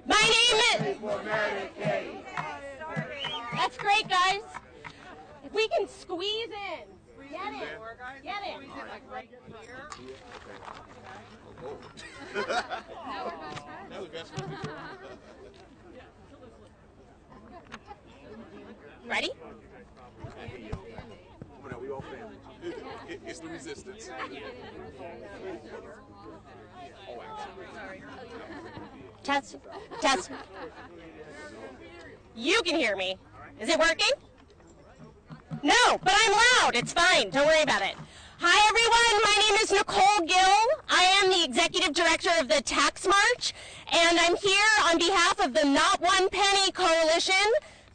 My name is... That's great, guys. If we can squeeze in. Get it. Get it. Right here. Ready? We all family. It's the resistance. Test. Test. You can hear me. Is it working? No, but I'm loud. It's fine. Don't worry about it. Hi, everyone. My name is Nicole Gill. I am the Executive Director of the Tax March, and I'm here on behalf of the Not One Penny Coalition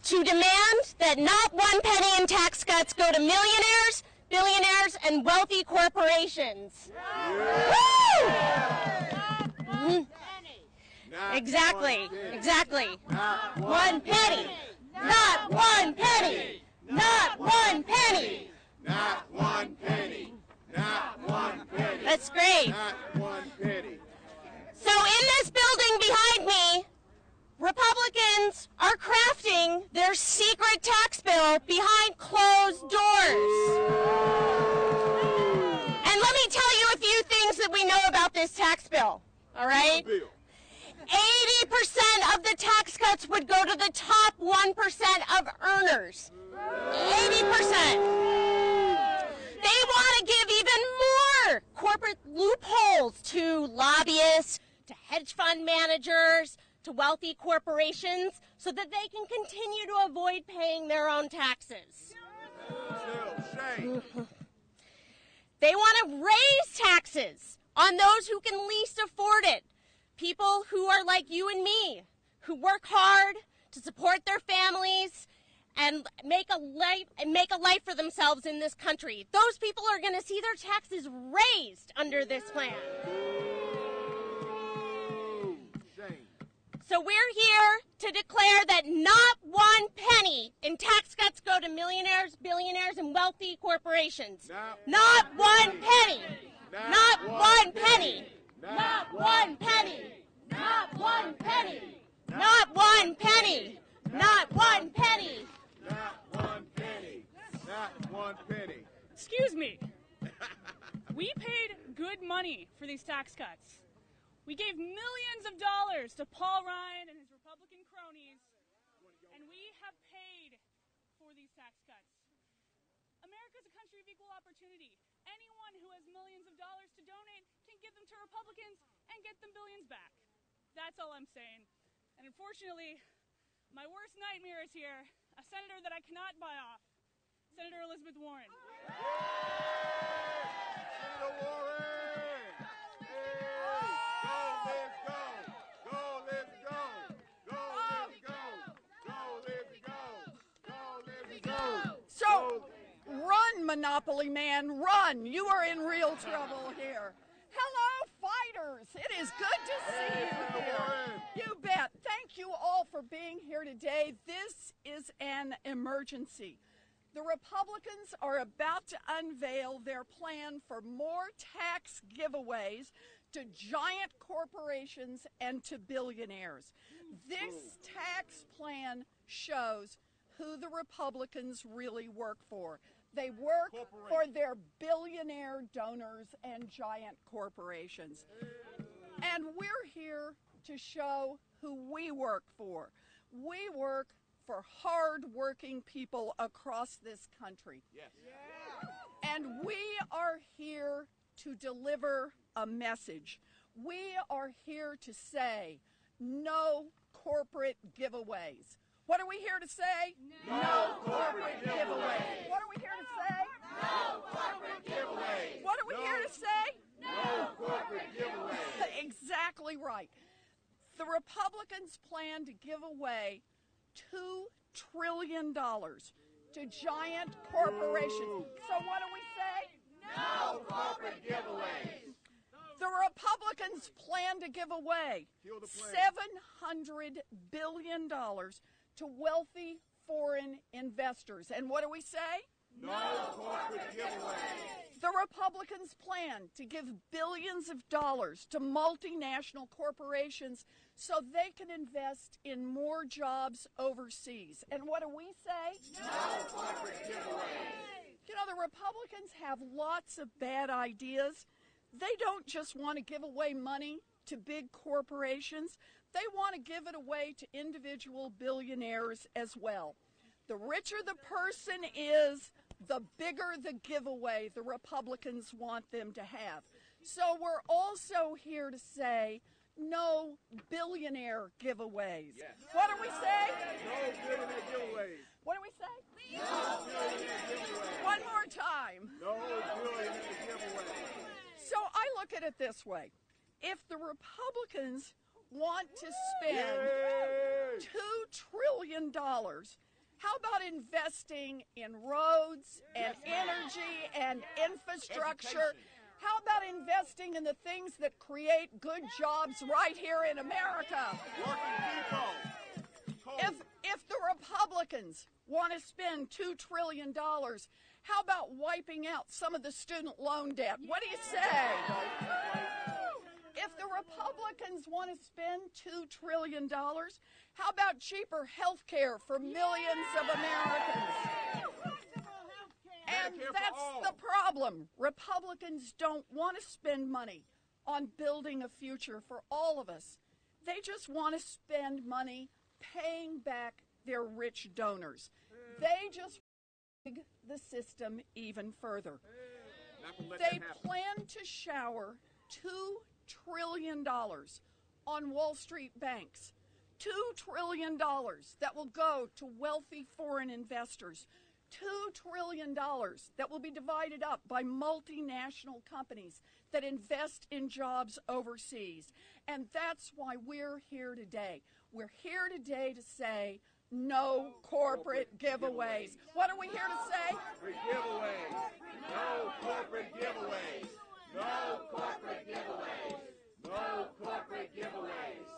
to demand that not one penny in tax cuts go to millionaires, billionaires, and wealthy corporations. Woo! Exactly. Exactly. Not One penny. Not one penny. Not one penny. Not one penny. Not one penny. That's great. Not one penny. So in this building behind me, Republicans are crafting their secret tax bill behind closed doors. And let me tell you a few things that we know about this tax bill, all right? 80% of the tax cuts would go to the top 1% of earners. 80%. They want to give even more corporate loopholes to lobbyists, to hedge fund managers, to wealthy corporations, so that they can continue to avoid paying their own taxes. They want to raise taxes on those who can least afford it. People who are like you and me, who work hard to support their families and make a life for themselves in this country. Those people are going to see their taxes raised under this plan. So we're here to declare that not one penny in tax cuts go to millionaires, billionaires, and wealthy corporations. Not one penny. Not one penny. Not one penny. Not one penny. Not one penny. Not one penny. Not one penny. Not one penny. Excuse me. We paid good money for these tax cuts. We gave millions of dollars to Paul Ryan and his Republican cronies, and we have paid for these tax cuts. America's a country of equal opportunity. Anyone who has millions of dollars to donate can give them to Republicans and get them billions back. That's all I'm saying. And unfortunately, my worst nightmare is here, a senator that I cannot buy off, Senator Elizabeth Warren. Senator Warren! So, run, Monopoly Man, run. You are in real trouble here. Hello, fighters. It is good to see you here. You bet. Thank you all for being here today. This is an emergency. The Republicans are about to unveil their plan for more tax giveaways to giant corporations and to billionaires. This tax plan shows who the Republicans really work for. They work for their billionaire donors and giant corporations. And we're here to show who we work for. We work for hard-working people across this country. Yes. And we are here to deliver a message. We are here to say no corporate giveaways. What are we here to say? No corporate giveaways. What are we here to say? No corporate giveaways. What are we here to say? No corporate giveaways. Exactly right. The Republicans plan to give away $2 trillion to giant corporations. So what do we say? No corporate giveaways. The Republicans plan to give away $700 billion to wealthy foreign investors. And what do we say? No corporate giveaways. The Republicans plan to give billions of dollars to multinational corporations so they can invest in more jobs overseas. And what do we say? No corporate giveaways. You know, the Republicans have lots of bad ideas. They don't just want to give away money to big corporations. They want to give it away to individual billionaires as well. The richer the person is, the bigger the giveaway the Republicans want them to have. So we're also here to say no billionaire giveaways. Yes. What do we say? No billionaire giveaways. What do we say? No billionaire giveaways. One more time. No billionaire giveaways. So I look at it this way. If the Republicans want to spend Yay! $2 trillion, how about investing in roads and energy and infrastructure? Education. How about investing in the things that create good jobs right here in America? Working people. If the Republicans want to spend $2 trillion, how about wiping out some of the student loan debt? What do you say? If the Republicans want to spend $2 trillion, how about cheaper health care for millions of Americans? And Medicare for that's all. the problem. Republicans don't want to spend money on building a future for all of us. They just want to spend money paying back their rich donors. They just rig the system even further. Not gonna let They that happen. plan to shower $2 trillion on Wall Street banks. $2 trillion that will go to wealthy foreign investors. $2 trillion that will be divided up by multinational companies that invest in jobs overseas. And that's why we're here today. We're here today to say no corporate giveaways. What are we here to say? Corporate giveaways. No corporate giveaways. No corporate giveaways. No corporate giveaways.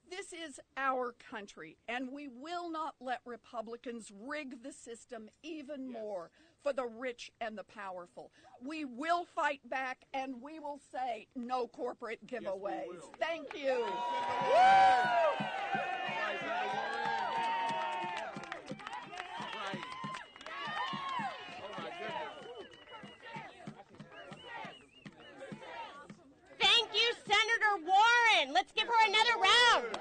This is our country, and we will not let Republicans rig the system even more for the rich and the powerful. We will fight back, and we will say no corporate giveaways. will. Thank you. Thank you, Senator Warren. Let's give her another round.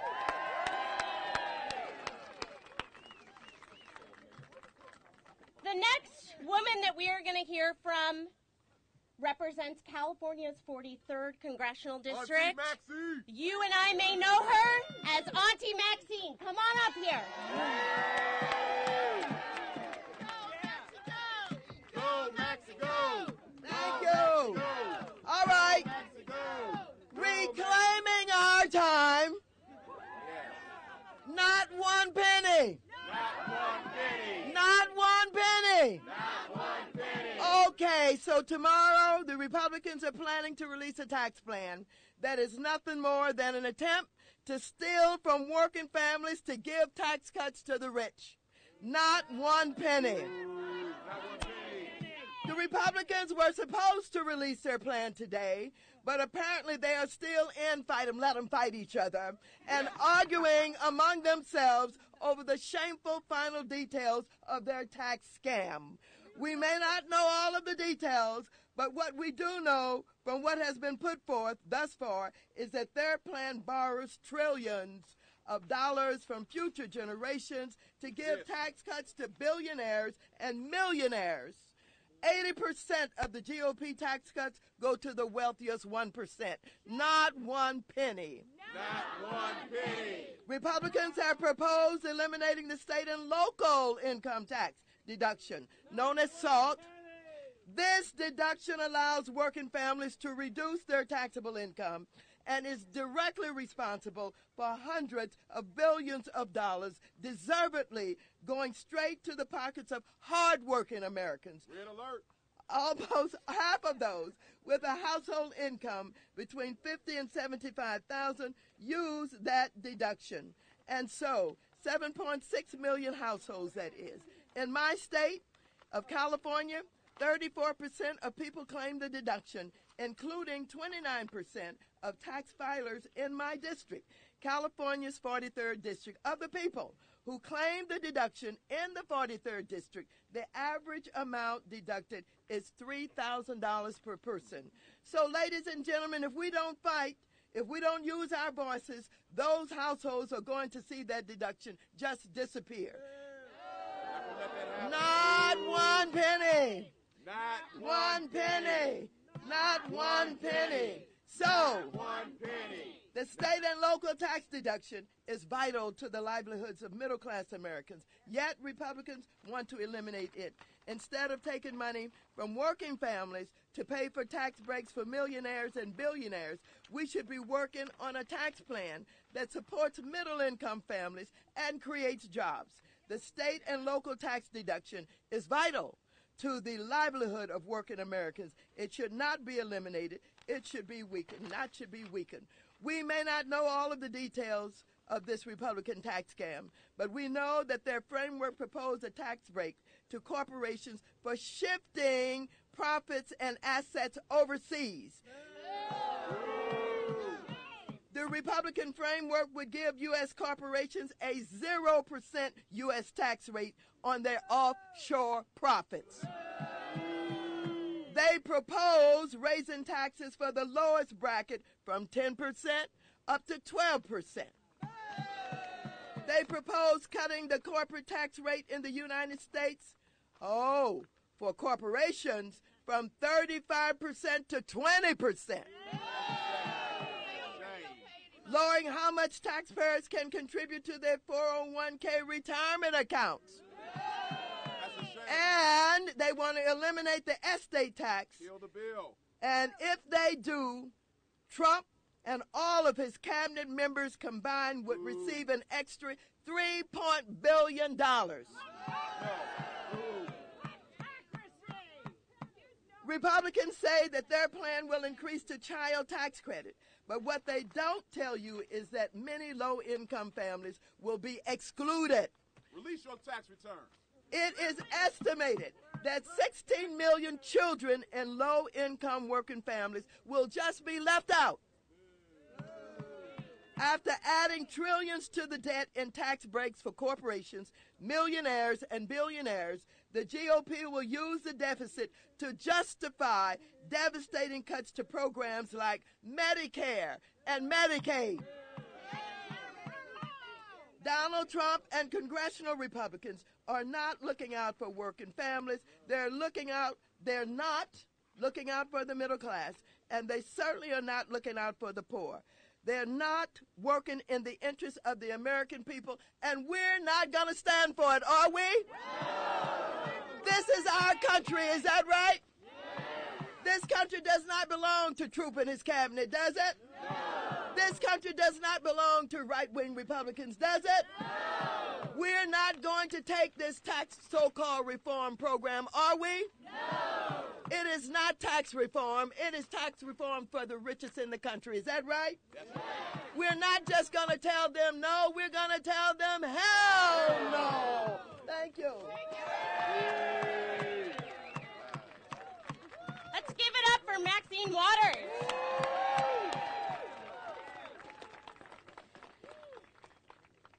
The next woman that we are going to hear from represents California's 43rd Congressional District. You and I may know her as Auntie Maxine. Come on up here. Go, Mexico! Thank you. All right. Reclaiming our time. Not one penny. Not one penny! Not one penny. Not one penny! Okay, so tomorrow the Republicans are planning to release a tax plan that is nothing more than an attempt to steal from working families to give tax cuts to the rich. Not one penny. Not one penny! The Republicans were supposed to release their plan today, but apparently they are still in fight 'em, let 'em fight each other, and arguing among themselves over the shameful final details of their tax scam. We may not know all of the details, but what we do know from what has been put forth thus far is that their plan borrows trillions of dollars from future generations to give tax cuts to billionaires and millionaires. 80% of the GOP tax cuts go to the wealthiest 1%. Not one penny. Not one penny! Republicans have proposed eliminating the state and local income tax deduction, known as SALT. This deduction allows working families to reduce their taxable income and is directly responsible for hundreds of billions of dollars deservedly going straight to the pockets of hardworking Americans. Red alert! Almost half of those with a household income between $50,000 and $75,000 use that deduction. And so, 7.6 million households, that is, In my state of California, 34% of people claim the deduction, including 29% of tax filers in my district, California's 43rd district. Of the people who claim the deduction in the 43rd district, the average amount deducted is $3,000 per person. So, ladies and gentlemen, if we don't fight, if we don't use our voices, those households are going to see that deduction just disappear. Not one penny. Not One penny. Not one penny. So, one penny. the state and local tax deduction is vital to the livelihoods of middle-class Americans, yet Republicans want to eliminate it. Instead of taking money from working families to pay for tax breaks for millionaires and billionaires, we should be working on a tax plan that supports middle-income families and creates jobs. The state and local tax deduction is vital to the livelihood of working Americans. It should not be eliminated. It should be weakened, not should be weakened. We may not know all of the details of this Republican tax scam, but we know that their framework proposed a tax break to corporations for shifting profits and assets overseas. The Republican framework would give U.S. corporations a 0% U.S. tax rate on their offshore profits. They propose raising taxes for the lowest bracket from 10% up to 12%. They propose cutting the corporate tax rate in the United States, for corporations from 35% to 20%. Lowering how much taxpayers can contribute to their 401k retirement accounts. And they want to eliminate the estate tax. Kill the bill. And if they do, Trump and all of his cabinet members combined would receive an extra $3 billion. Republicans say that their plan will increase the child tax credit. But what they don't tell you is that many low-income families will be excluded. Release your tax returns. It is estimated that 16 million children in low-income working families will just be left out. After adding trillions to the debt in tax breaks for corporations, millionaires, and billionaires, the GOP will use the deficit to justify devastating cuts to programs like Medicare and Medicaid. Donald Trump and congressional Republicans are not looking out for working families. They're not looking out for the middle class, and they certainly are not looking out for the poor. They're not working in the interest of the American people, and we're not going to stand for it, are we? This is our country, is that right? This country does not belong to Trump and his cabinet, does it? This country does not belong to right-wing Republicans, does it? We're not going to take this tax so-called reform program, are we? It is not tax reform. It is tax reform for the richest in the country. Is that right? That's right. We're not just going to tell them no. We're going to tell them hell no. Thank you. Let's give it up for Maxine Waters.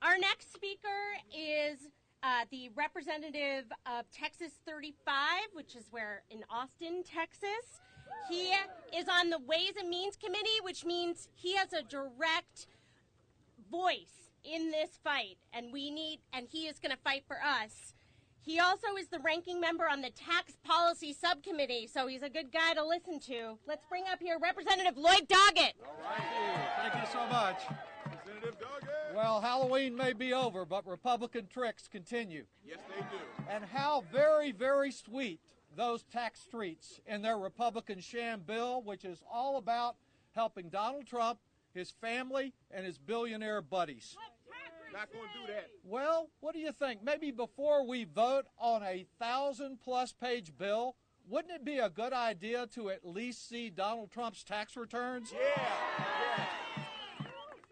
Our next speaker is the representative of Texas 35, which is where in Austin, Texas. He is on the Ways and Means Committee, which means he has a direct voice in this fight, and he is going to fight for us. He also is the ranking member on the Tax Policy Subcommittee, so he's a good guy to listen to. Let's bring up here Representative Lloyd Doggett. All right. Thank you so much. Representative Doggett. Well, Halloween may be over, but Republican tricks continue. Yes, they do. And how very, very sweet those tax treats in their Republican sham bill, which is all about helping Donald Trump, his family, and his billionaire buddies. Not going to do that. Well, what do you think? Maybe before we vote on a 1,000-plus page bill, wouldn't it be a good idea to at least see Donald Trump's tax returns? Yeah.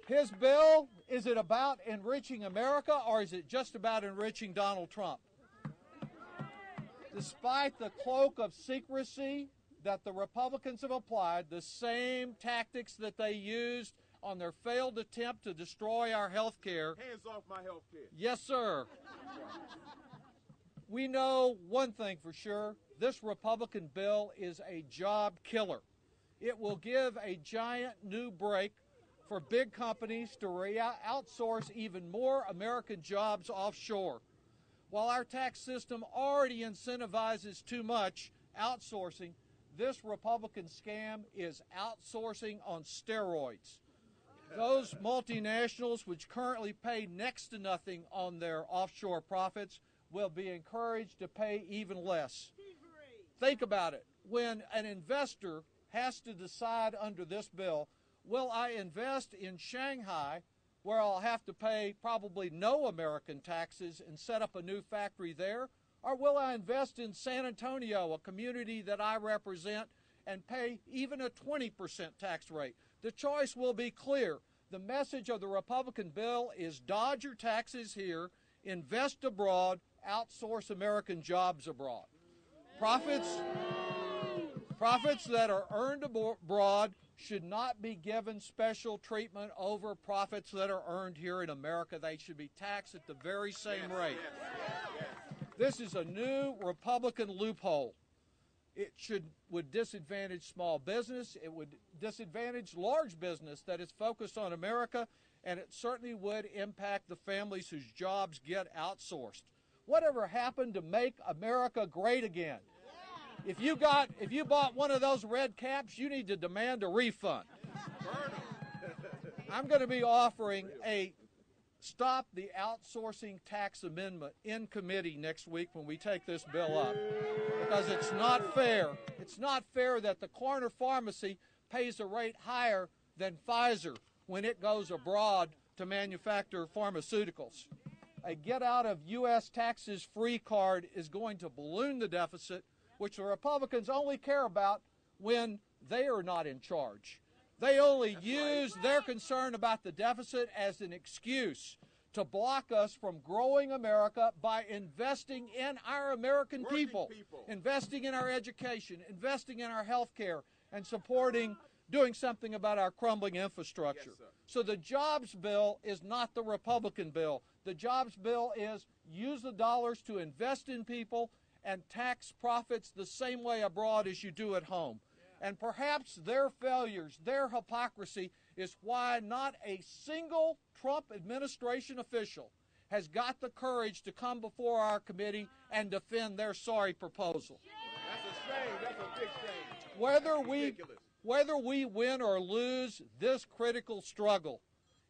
His bill, is it about enriching America, or is it just about enriching Donald Trump? Despite the cloak of secrecy that the Republicans have applied, the same tactics that they used on their failed attempt to destroy our health care. Hands off my health care. Yes, sir. We know one thing for sure. This Republican bill is a job killer. It will give a giant new break for big companies to outsource even more American jobs offshore. While our tax system already incentivizes too much outsourcing, this Republican scam is outsourcing on steroids. Those multinationals which currently pay next to nothing on their offshore profits will be encouraged to pay even less. Think about it. When an investor has to decide under this bill, will I invest in Shanghai, where I'll have to pay probably no American taxes and set up a new factory there? Or will I invest in San Antonio, a community that I represent, and pay even a 20% tax rate? The choice will be clear. The message of the Republican bill is dodge your taxes here, invest abroad, outsource American jobs abroad. Profits that are earned abroad should not be given special treatment over profits that are earned here in America. They should be taxed at the very same rate. This is a new Republican loophole. It would disadvantage small business. It would disadvantage large business that is focused on America, and it certainly would impact the families whose jobs get outsourced. Whatever happened to make America great again? If you bought one of those red caps, you need to demand a refund. I'm going to be offering a stop the outsourcing tax amendment in committee next week when we take this bill up, because it's not fair. It's not fair that the corner pharmacy pays a rate higher than Pfizer when it goes abroad to manufacture pharmaceuticals. A get out of U.S. taxes free card is going to balloon the deficit, which the Republicans only care about when they are not in charge. They only use their concern about the deficit as an excuse to block us from growing America by investing in our American people, investing in our education, investing in our health care, and doing something about our crumbling infrastructure. Yes, so the jobs bill is not the Republican bill. The jobs bill is use the dollars to invest in people and tax profits the same way abroad as you do at home. And perhaps their failures, their hypocrisy, is why not a single Trump administration official has got the courage to come before our committee and defend their sorry proposal. That's a shame. That's a big shame. Whether we win or lose this critical struggle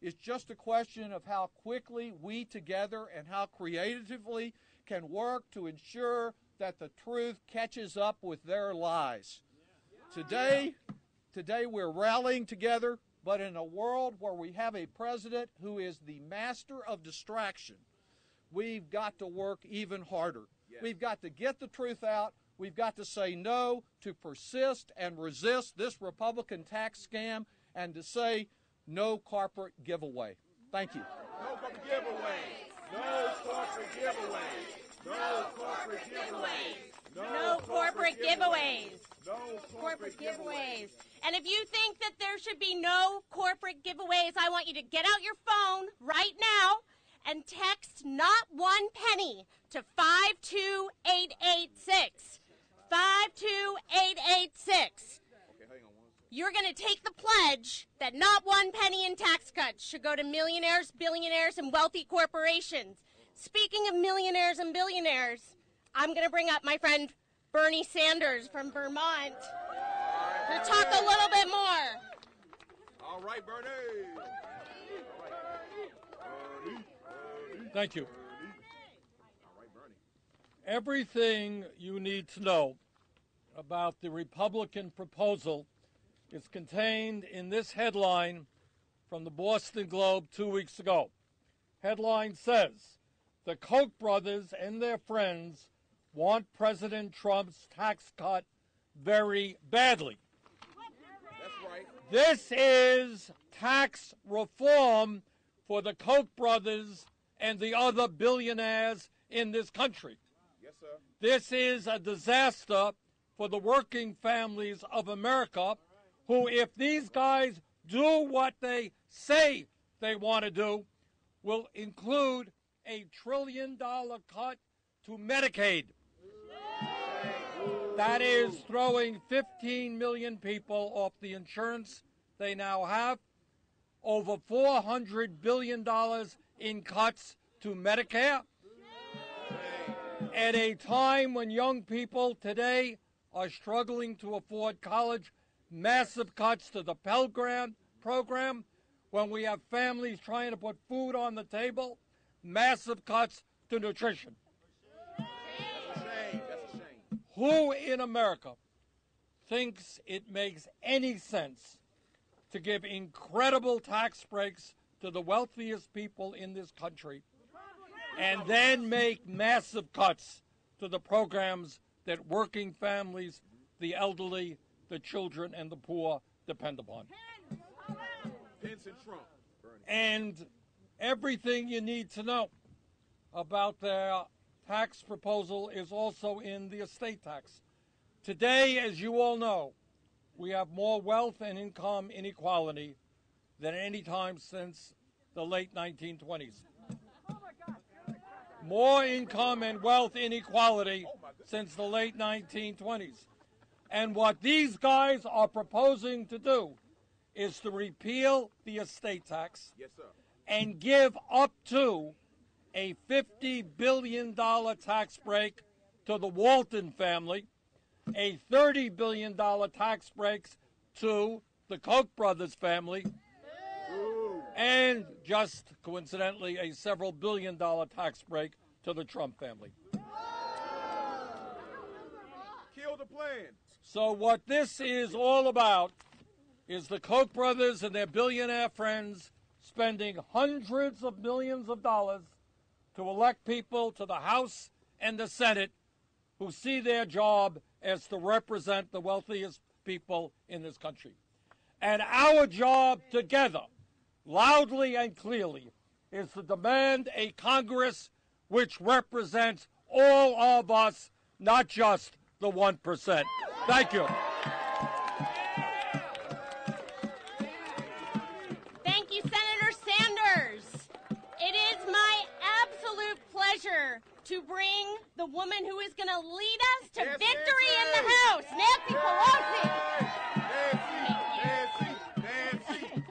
is just a question of how quickly we together and how creatively can work to ensure that the truth catches up with their lies. Today we're rallying together, but in a world where we have a president who is the master of distraction, we've got to work even harder. Yes. We've got to get the truth out. We've got to say no to persist and resist this Republican tax scam, and to say no corporate giveaway. Thank you. No corporate giveaways. No corporate giveaways. No corporate giveaways. No corporate giveaways. No Corporate giveaways. And if you think that there should be no corporate giveaways, I want you to get out your phone right now and text not one penny to 52886. 52886. You're going to take the pledge that not one penny in tax cuts should go to millionaires, billionaires, and wealthy corporations. Speaking of millionaires and billionaires, I'm going to bring up my friend Bernie Sanders from Vermont to talk a little bit more. All right, Bernie. Thank you. All right, Bernie. Everything you need to know about the Republican proposal is contained in this headline from the Boston Globe 2 weeks ago. Headline says, the Koch brothers and their friends want President Trump's tax cut very badly. That's right. This is tax reform for the Koch brothers and the other billionaires in this country. Yes, Yes, sir. This is a disaster for the working families of America, who, if these guys do what they say they want to do, will include a $1 trillion cut to Medicaid. That is throwing 15 million people off the insurance they now have, over $400 billion in cuts to Medicare, at a time when young people today are struggling to afford college, massive cuts to the Pell Grant program, when we have families trying to put food on the table, massive cuts to nutrition. That's a shame. That's a shame. Who in America thinks it makes any sense to give incredible tax breaks to the wealthiest people in this country and then make massive cuts to the programs that working families, the elderly, the children, and the poor depend upon? Pence and Trump. And everything you need to know about their tax proposal is also in the estate tax. Today, as you all know, we have more wealth and income inequality than any time since the late 1920s. More income and wealth inequality since the late 1920s. And what these guys are proposing to do is to repeal the estate tax Yes, sir. and give up to a $50 billion tax break to the Walton family, a $30 billion tax break to the Koch brothers family, and just coincidentally a several billion-dollar tax break to the Trump family. Kill the plan. So what this is all about is the Koch brothers and their billionaire friends spending hundreds of millions of dollars to elect people to the House and the Senate who see their job as to represent the wealthiest people in this country. And our job together, loudly and clearly, is to demand a Congress which represents all of us, not just the 1%. Thank you. Thank you, Senator Sanders. It is my absolute pleasure to bring the woman who is going to lead us to Yes, victory in Nancy. the House, Nancy Pelosi.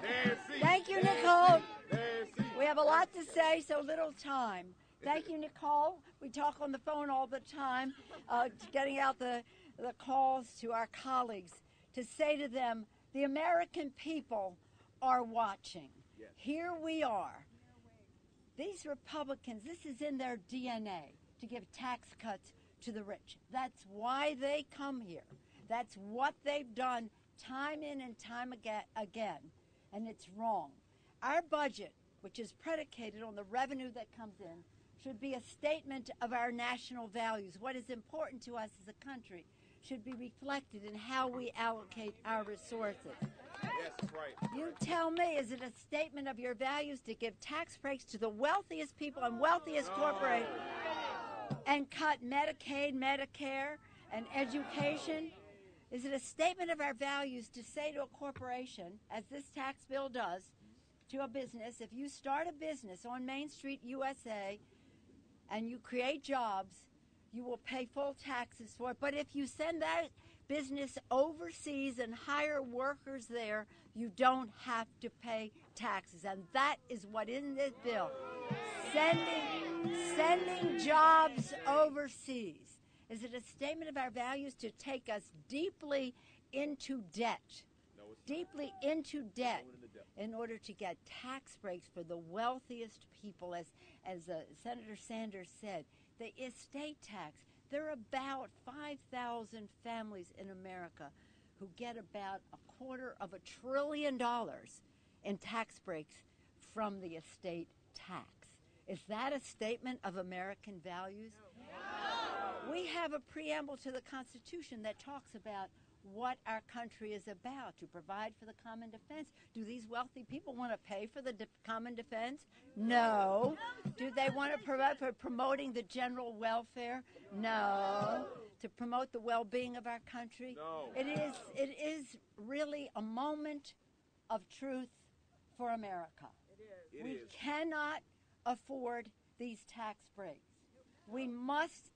Nancy. Thank you, Nicole. Nancy. We have a lot to say, so little time. Thank you, Nicole. We talk on the phone all the time, getting out the calls to our colleagues to say to them, the American people are watching. Yes. Here we are. These Republicans, this is in their DNA, to give tax cuts to the rich. That's why they come here. That's what they've done time in and time again, and it's wrong. Our budget, which is predicated on the revenue that comes in, should be a statement of our national values. What is important to us as a country should be reflected in how we allocate our resources. Yes, that's right. You tell me, is it a statement of your values to give tax breaks to the wealthiest people and wealthiest corporations and cut Medicaid, Medicare, and education? Is it a statement of our values to say to a corporation, as this tax bill does, to a business, if you start a business on Main Street, USA, and you create jobs, you will pay full taxes for it. But if you send that business overseas and hire workers there, you don't have to pay taxes. And that is what in this bill, sending jobs overseas. Is it a statement of our values to take us deeply into debt? No, it's Deeply into debt in order to get tax breaks for the wealthiest people, as Senator Sanders said. The estate tax, there are about 5,000 families in America who get about $250 billion in tax breaks from the estate tax. Is that a statement of American values? No. We have a preamble to the Constitution that talks about what our country is about, to provide for the common defense. Do these wealthy people want to pay for the common defense? No. Do they want to provide for promoting the general welfare? No. To promote the well-being of our country? No. It is really a moment of truth for America. We cannot afford these tax breaks. We must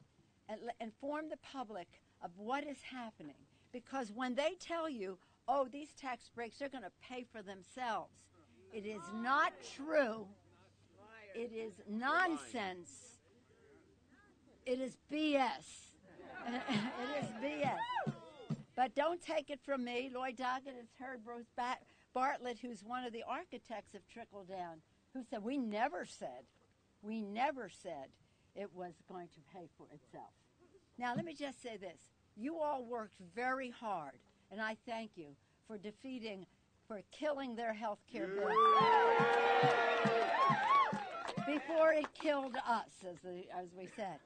inform the public of what is happening, because when they tell you, oh, these tax breaks are going to pay for themselves, it is not true. It is nonsense. It is BS. It is BS. But don't take it from me. Lloyd Doggett has heard Bruce Bartlett, who's one of the architects of Trickle Down, who said, we never said it was going to pay for itself. Now, let me just say this. You all worked very hard, and I thank you for killing their health care bill before it killed us, as we said.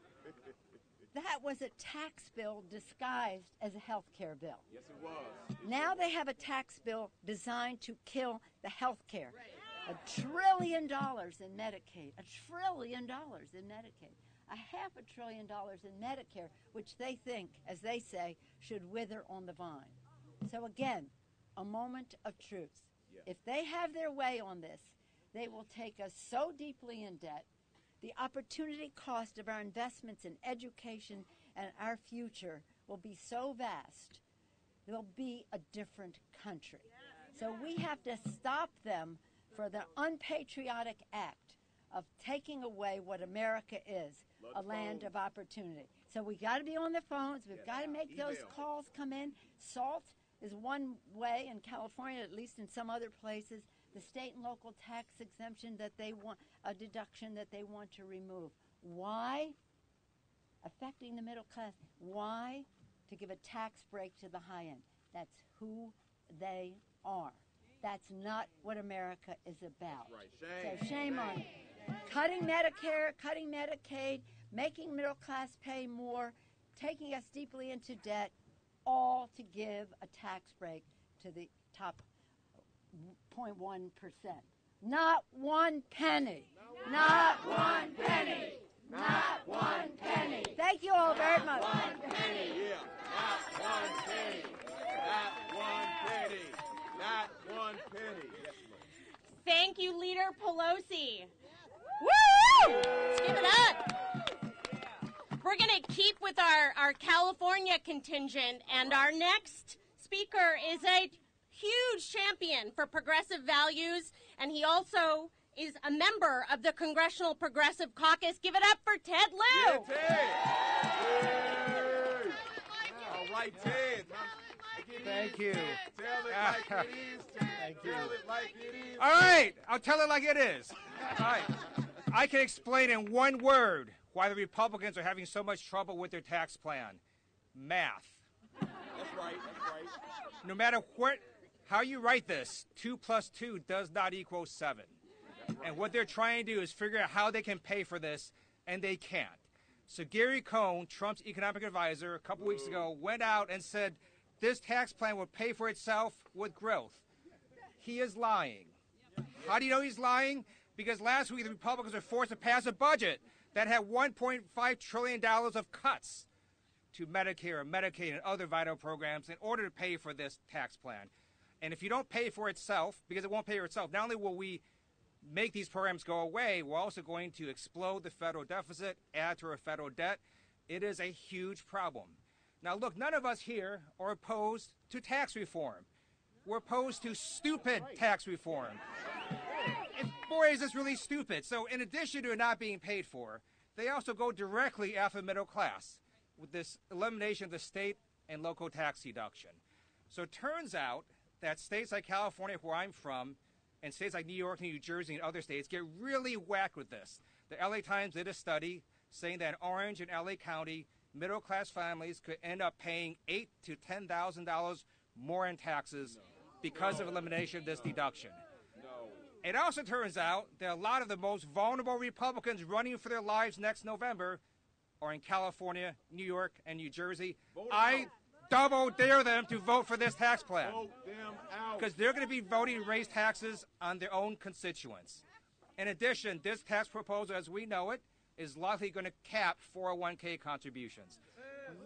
That was a tax bill disguised as a health care bill. Yes, it was. Now they have a tax bill designed to kill the health care. $1 trillion in Medicaid. $1 trillion in Medicaid. $500 billion in Medicare, which they think, as they say, should wither on the vine. So again, a moment of truth. Yes. If they have their way on this, they will take us so deeply in debt. The opportunity cost of our investments in education and our future will be so vast, there'll be a different country. So we have to stop them for the unpatriotic act of taking away what America is, a land of opportunity. So we got to be on the phones. We've got to make those calls come in. SALT is one way in California, at least in some other places. The state and local tax exemption that they want, a deduction that they want to remove. Why? Affecting the middle class. Why? To give a tax break to the high end. That's who they are. That's not what America is about. Right. So shame on you. Cutting Medicare, cutting Medicaid, making middle class pay more, taking us deeply into debt, all to give a tax break to the top 0.1%. Not one penny. Not one penny. Not one penny. Thank you all very much. Not one penny. Yeah. Not one penny. Not one penny. Not one penny. Yes, ma'am. Thank you, Leader Pelosi. Woo! Let's give it up. We're going to keep with our California contingent, and our next speaker is a huge champion for progressive values, and he also is a member of the Congressional Progressive Caucus. Give it up for Ted Lieu. Yeah, Ted. Yay. All right, Ted. Thank you. Tell it like it is, Ted. Thank you. Tell it like it is. All right, I'll tell it like it is. All right, I can explain in one word why the Republicans are having so much trouble with their tax plan. Math. That's right. That's right. No matter how you write this, 2 plus 2 does not equal 7. And what they're trying to do is figure out how they can pay for this, and they can't. So Gary Cohn, Trump's economic advisor, a couple weeks ago, went out and said this tax plan will pay for itself with growth. He is lying. How do you know he's lying? Because last week the Republicans were forced to pass a budget that had $1.5 trillion of cuts to Medicare, Medicaid, and other vital programs in order to pay for this tax plan. And if you don't pay for itself, because it won't pay for itself, not only will we make these programs go away, we're also going to explode the federal deficit, add to our federal debt. It is a huge problem. Now, look, none of us here are opposed to tax reform. We're opposed to stupid tax reform. And boy, is this really stupid. So in addition to it not being paid for, they also go directly after the middle class with this elimination of the state and local tax deduction. So it turns out that states like California, where I'm from, and states like New York, New Jersey, and other states get really whacked with this. The LA Times did a study saying that in Orange and LA County, middle-class families could end up paying $8,000 to $10,000 more in taxes because of elimination of this deduction. It also turns out that a lot of the most vulnerable Republicans running for their lives next November are in California, New York, and New Jersey. I double dare them to vote for this tax plan. Vote them out. Because they're going to be voting to raise taxes on their own constituents. In addition, this tax proposal, as we know it, is likely going to cap 401k contributions.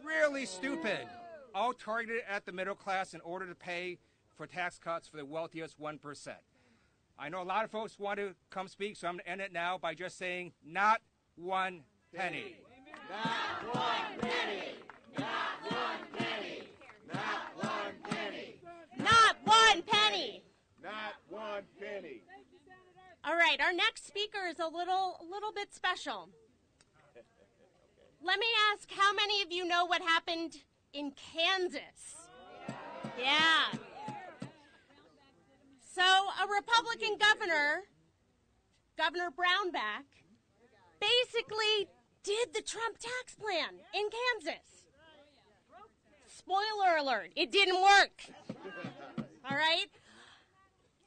Really stupid. All targeted at the middle class in order to pay for tax cuts for the wealthiest 1%. I know a lot of folks want to come speak, so I'm going to end it now by just saying, not one penny. Not one penny. Not one penny. Not one penny. Not one penny. Not one penny. All right, our next speaker is a little bit special. Let me ask, how many of you know what happened in Kansas? Yeah. So a Republican governor, Governor Brownback, basically did the Trump tax plan in Kansas. Spoiler alert, it didn't work. All right?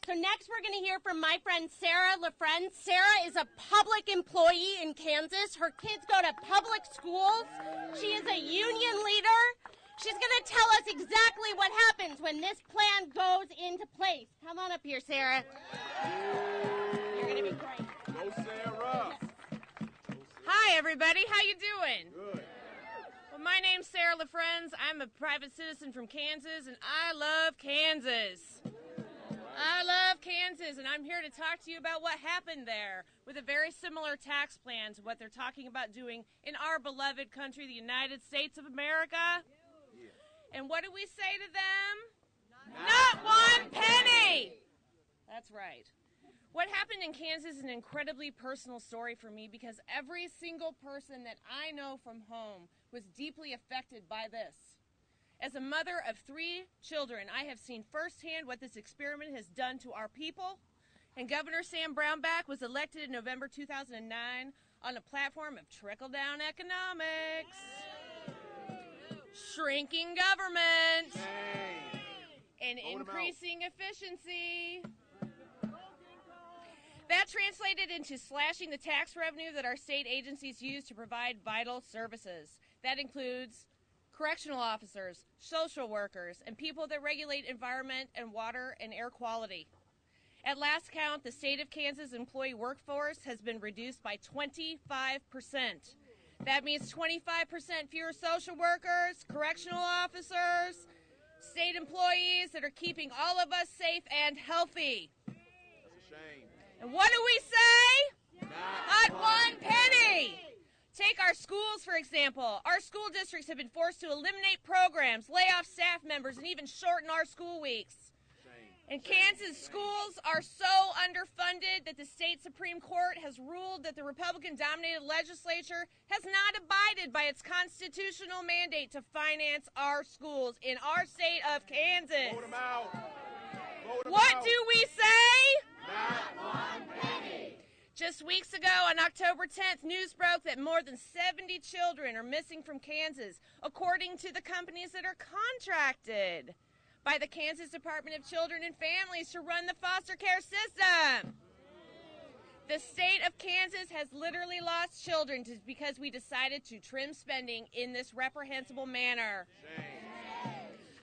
So next we're going to hear from my friend Sarah LaFriend. Sarah is a public employee in Kansas. Her kids go to public schools. She is a union leader. She's going to tell us exactly what happens when this plan goes into place. Come on up here, Sarah. You're going to be great. Go Sarah. Hi, everybody. How you doing? Good. Well, my name's Sarah LaFriend. I'm a private citizen from Kansas, and I love Kansas. I love Kansas, and I'm here to talk to you about what happened there with a very similar tax plan to what they're talking about doing in our beloved country, the United States of America. Yeah. And what do we say to them? Not one penny! That's right. What happened in Kansas is an incredibly personal story for me because every single person that I know from home was deeply affected by this. As a mother of 3 children, I have seen firsthand what this experiment has done to our people. And Governor Sam Brownback was elected in November 2009 on a platform of trickle-down economics, shrinking government, and increasing efficiency. That translated into slashing the tax revenue that our state agencies use to provide vital services. That includes correctional officers, social workers, and people that regulate environment and water and air quality. At last count, the state of Kansas employee workforce has been reduced by 25%. That means 25% fewer social workers, correctional officers, state employees that are keeping all of us safe and healthy. That's a shame. And what do we say? Not one penny! Take our schools, for example. Our school districts have been forced to eliminate programs, lay off staff members, and even shorten our school weeks. And Kansas schools are so underfunded that the state Supreme Court has ruled that the Republican-dominated legislature has not abided by its constitutional mandate to finance our schools in our state of Kansas. Vote them out. Vote them What out. do we say? Not one penny. Just weeks ago, on October 10th, news broke that more than 70 children are missing from Kansas, according to the companies that are contracted by the Kansas Department of Children and Families to run the foster care system. The state of Kansas has literally lost children because we decided to trim spending in this reprehensible manner.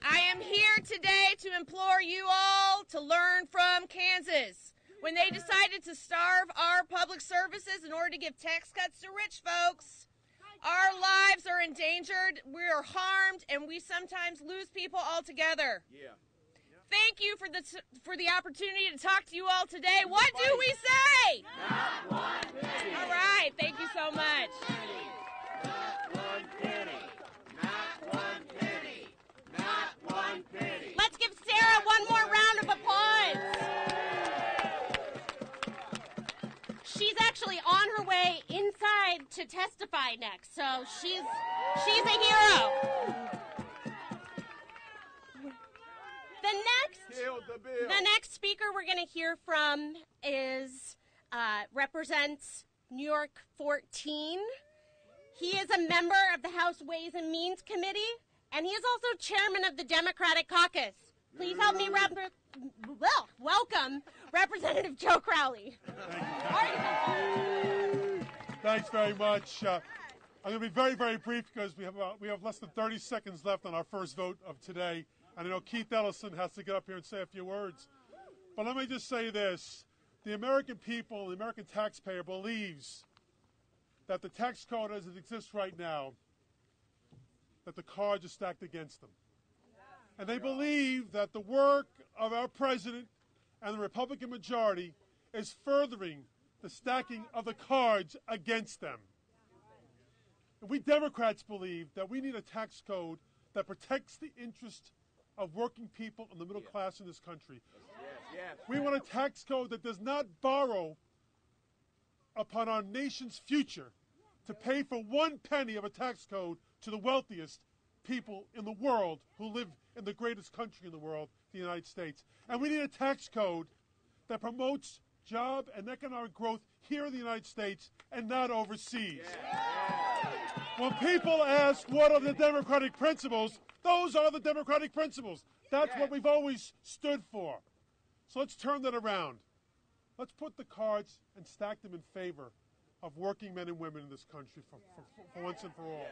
I am here today to implore you all to learn from Kansas. When they decided to starve our public services in order to give tax cuts to rich folks, our lives are endangered, we are harmed, and we sometimes lose people altogether. Yeah. Thank you for the opportunity to talk to you all today. What do we say? Not one penny. All right, thank you so much. Not one penny. Not one penny. Not one penny. Let's give Sarah one more round of applause. She's actually on her way inside to testify next, so she's a hero. The next speaker we're going to hear from is represents New York 14. He is a member of the House Ways and Means Committee, and he is also chairman of the Democratic Caucus. Please help me welcome Representative Joe Crowley. Thanks very much. I'm going to be very, very brief because we have less than 30 seconds left on our first vote of today. And I know Keith Ellison has to get up here and say a few words. But let me just say this. The American people, the American taxpayer believes that the tax code as it exists right now, that the cards are stacked against them. And they believe that the work of our president and the Republican majority is furthering the stacking of the cards against them. And we Democrats believe that we need a tax code that protects the interest of working people and the middle class in this country. We want a tax code that does not borrow upon our nation's future to pay for 1 penny of a tax code to the wealthiest people in the world who live in the greatest country in the world, the United States. And we need a tax code that promotes job and economic growth here in the United States and not overseas. When people ask what are the democratic principles, those are the democratic principles. That's what we've always stood for. So let's turn that around. Let's put the cards and stack them in favor of working men and women in this country for once and for all.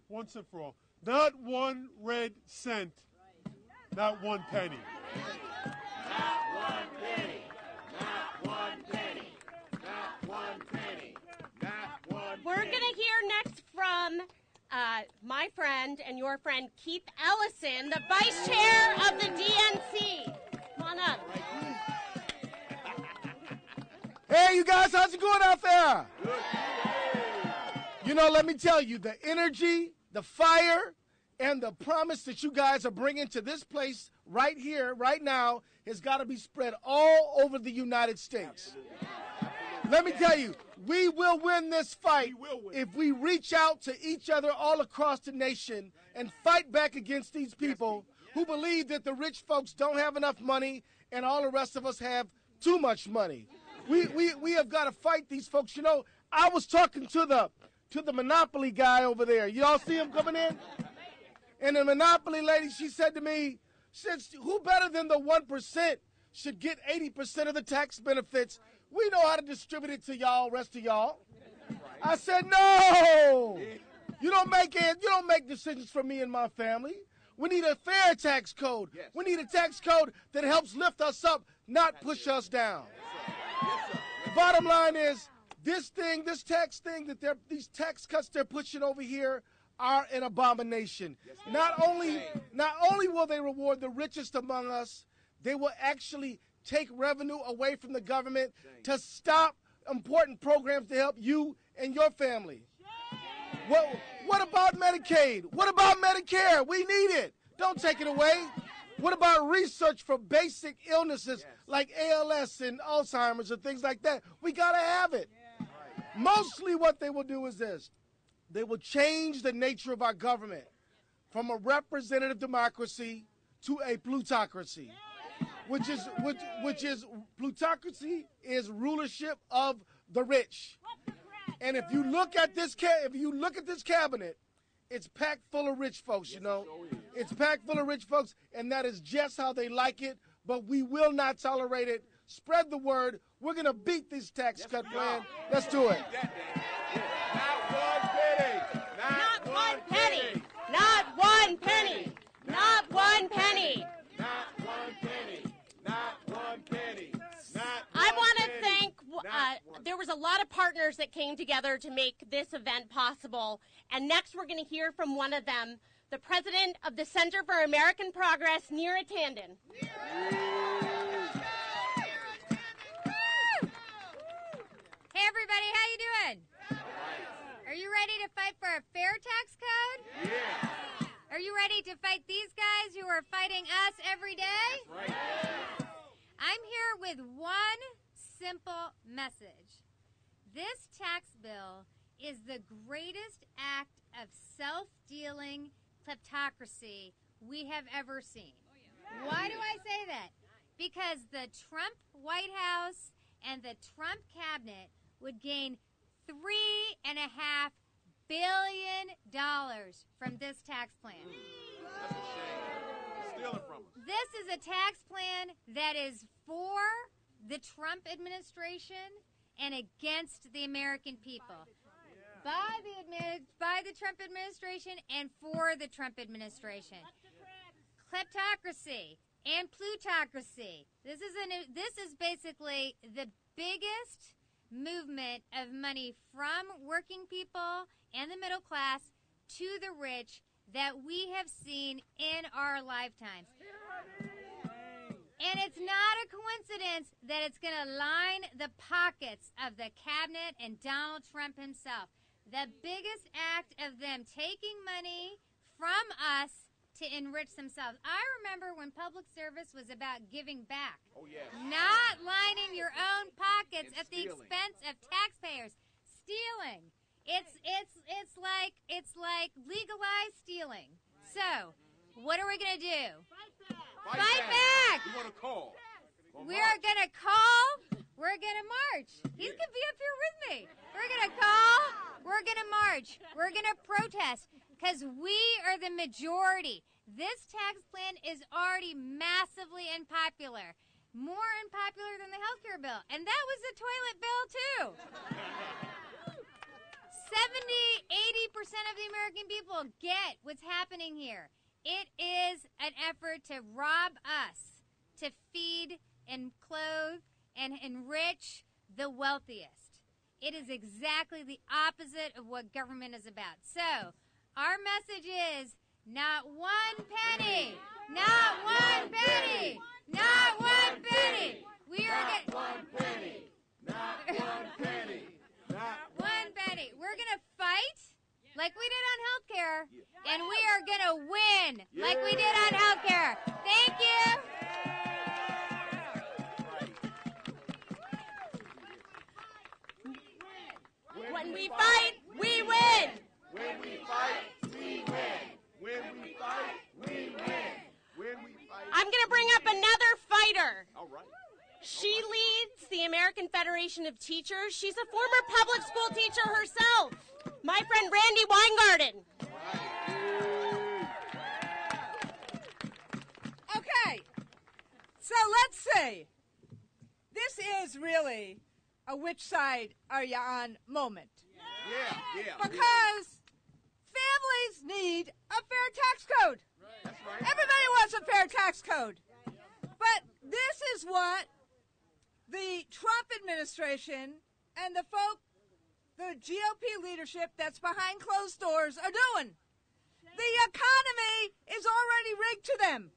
Once and for all. Not 1 red cent, not 1 penny. Not 1 penny. Not 1 penny. Not 1 penny. Not 1 penny. We're going to hear next from my friend and your friend Keith Ellison, the vice chair of the DNC. Come on up. Hey, you guys, how's it going out there? You know, let me tell you, the energy, the fire, and the promise that you guys are bringing to this place right here, right now, has got to be spread all over the United States. Let me tell you, we will win this fight if we reach out to each other all across the nation and fight back against these people who believe that the rich folks don't have enough money and all the rest of us have too much money. We have got to fight these folks. You know, I was talking to the Monopoly guy over there. You all see him coming in? And the Monopoly lady, she said to me, who better than the 1% should get 80% of the tax benefits? We know how to distribute it to y'all, rest of y'all. I said, no. You don't make decisions for me and my family. We need a fair tax code. We need a tax code that helps lift us up, not push us down. The bottom line is, this tax thing these tax cuts they're pushing over here are an abomination. Not only will they reward the richest among us, they will actually take revenue away from the government to stop important programs to help you and your family. What about Medicaid? What about Medicare? We need it. Don't take it away. What about research for basic illnesses like ALS and Alzheimer's and things like that? We got to have it. Mostly what they will do is this. They will change the nature of our government from a representative democracy to a plutocracy, which is plutocracy is rulership of the rich. And if you look at this cabinet, it's packed full of rich folks, you know. It's packed full of rich folks, and that is just how they like it, but we will not tolerate it. Spread the word. We're going to beat this tax cut plan. Let's do it. Not 1 penny. Not 1 penny. Not 1 penny. Not 1 penny. Not 1 penny. I want to thank, there was a lot of partners that came together to make this event possible. And next we're going to hear from one of them, the president of the Center for American Progress, Neera Tanden. Hey everybody, how you doing? Are you ready to fight for a fair tax code? Yeah. Are you ready to fight these guys who are fighting us every day? That's right. I'm here with one simple message. This tax bill is the greatest act of self-dealing kleptocracy we have ever seen. Why do I say that? Because the Trump White House and the Trump cabinet would gain $3.5 billion from this tax plan. That's a shame. Stealing from us. This is a tax plan that is for the Trump administration and against the American people. by the Trump administration and for the Trump administration. Kleptocracy and plutocracy. This is basically the biggest movement of money from working people and the middle class to the rich that we have seen in our lifetimes. And it's not a coincidence that it's going to line the pockets of the cabinet and Donald Trump himself. The biggest act of them taking money from us to enrich themselves. I remember when public service was about giving back. Oh, yes. Not lining your own pockets And at the stealing. expense of taxpayers. Stealing. It's like legalized stealing. So, what are we going to do? Fight back! We want to call. We're going to call. We're going to march. He's going to be up here with me. We're going to call. We're going to march. We're going to protest because we are the majority. This tax plan is already massively unpopular. More unpopular than the health care bill. And that was the toilet bill, too. 70-80% of the American people get what's happening here. It is an effort to rob us, to feed and clothe and enrich the wealthiest. It is exactly the opposite of what government is about. So, our message is not one penny, not one penny, not one penny. We are Not one penny. Not one penny. Not one penny. We're going to fight like we did on healthcare, and we are going to win like we did on healthcare. Thank you. When we fight, we win. When we fight, we win. When we fight, we win. When we fight. I'm going to bring up another fighter. All right. She leads the American Federation of Teachers. She's a former public school teacher herself. My friend Randy Weingarten. Okay, so let's see. This is really a which side are you on moment. Yeah. Because families need a fair tax code. That's right. Everybody wants a fair tax code. But this is what the Trump administration and the GOP leadership that's behind closed doors are doing. The economy is already rigged to them.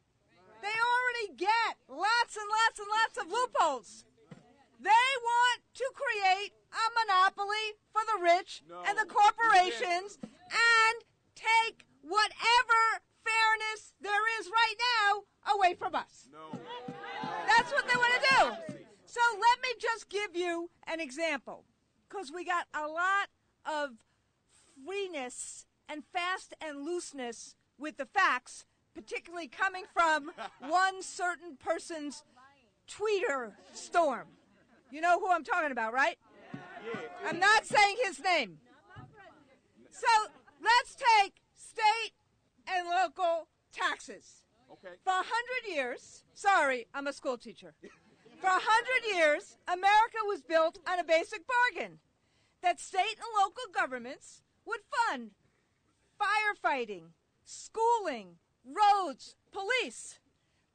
They already get lots and lots and lots of loopholes. They want to create a monopoly for the rich and the corporations and take whatever fairness there is right now away from us. No. That's what they want to do. So let me just give you an example, because we got a lot of freeness and fast and looseness with the facts, particularly coming from one certain person's tweeter storm. You know who I'm talking about, right? I'm not saying his name. So let's take state and local taxes. Okay. For 100 years, sorry, I'm a school teacher. For 100 years, America was built on a basic bargain that state and local governments would fund firefighting, schooling, roads, police,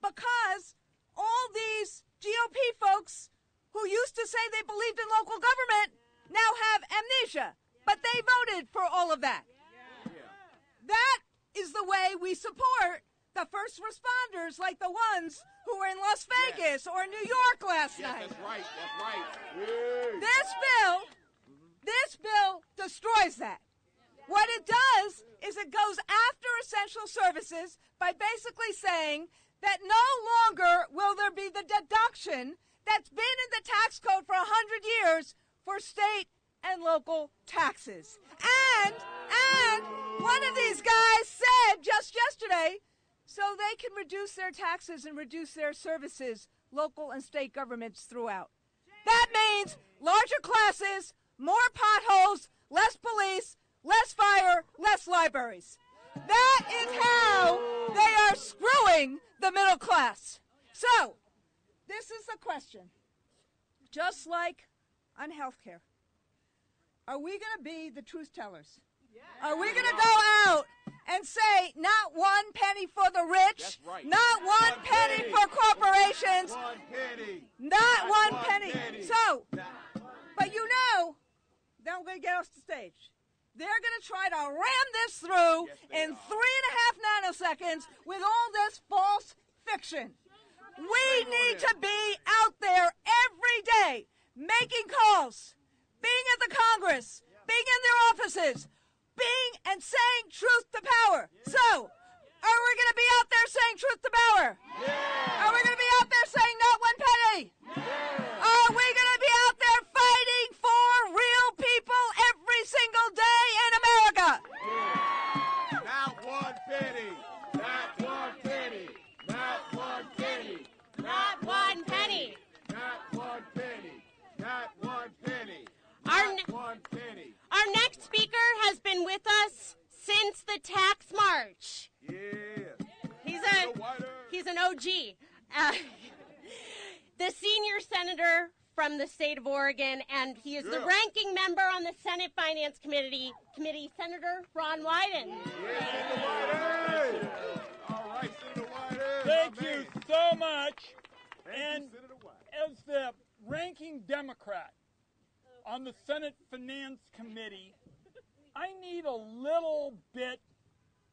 because all these GOP folks who used to say they believed in local government now have amnesia, but they voted for all of that. That is the way we support the first responders, like the ones who were in Las Vegas or New York last night. That's right. That's right. This bill destroys that. What it does is it goes after essential services by basically saying that no longer will there be the deduction that's been in the tax code for 100 years for state and local taxes. And one of these guys said just yesterday, so they can reduce their taxes and reduce their services, local and state governments throughout. That means larger classes, more potholes, less police, less fire, less libraries. That is how they are screwing the middle class. So, this is the question. Just like on health care, are we going to be the truth tellers? Are we going to go out and say not 1 penny for the rich, right. not one penny for corporations, 1 penny. not Not one penny. So, but you know, then we're going to get off the stage. They're going to try to ram this through in 3.5 nanoseconds with all this false fiction. We need to be out there every day making calls, being at the Congress, being in their offices, being and saying truth to power. So, are we going to be out there saying truth to power? Yeah. Are we going to be out there saying not 1 penny? Yeah. Are we going to be out there fighting for real people every single day in America? Yeah. Not 1 penny. Not 1 penny. Not 1 penny. Not 1 penny. Not 1 penny. Not 1 penny. Our, Not 1 penny. our next speaker has been with us since the tax march. Yeah. He's an OG. The senior senator from the state of Oregon, and he is the ranking member on the Senate Finance Committee, Senator Ron Wyden. Yeah, Senator Wyden. All right, Senator Wyden. Thank you so much. And as the ranking Democrat on the Senate Finance Committee, I need a little bit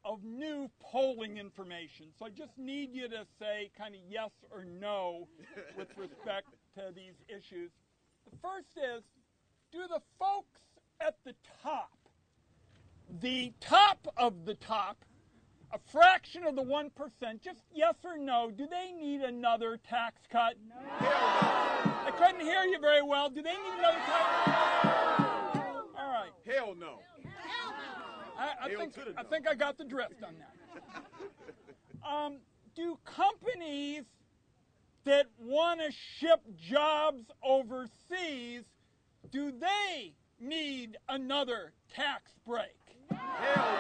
of new polling information. So I just need you to say kind of yes or no with respect to these issues. The first is, do the folks at the top of the top, a fraction of the 1%, just yes or no, do they need another tax cut? No. I couldn't hear you very well. Do they need another tax cut? All right. Hell no. I think I got the drift on that. Do companies that want to ship jobs overseas, do they need another tax break? Hell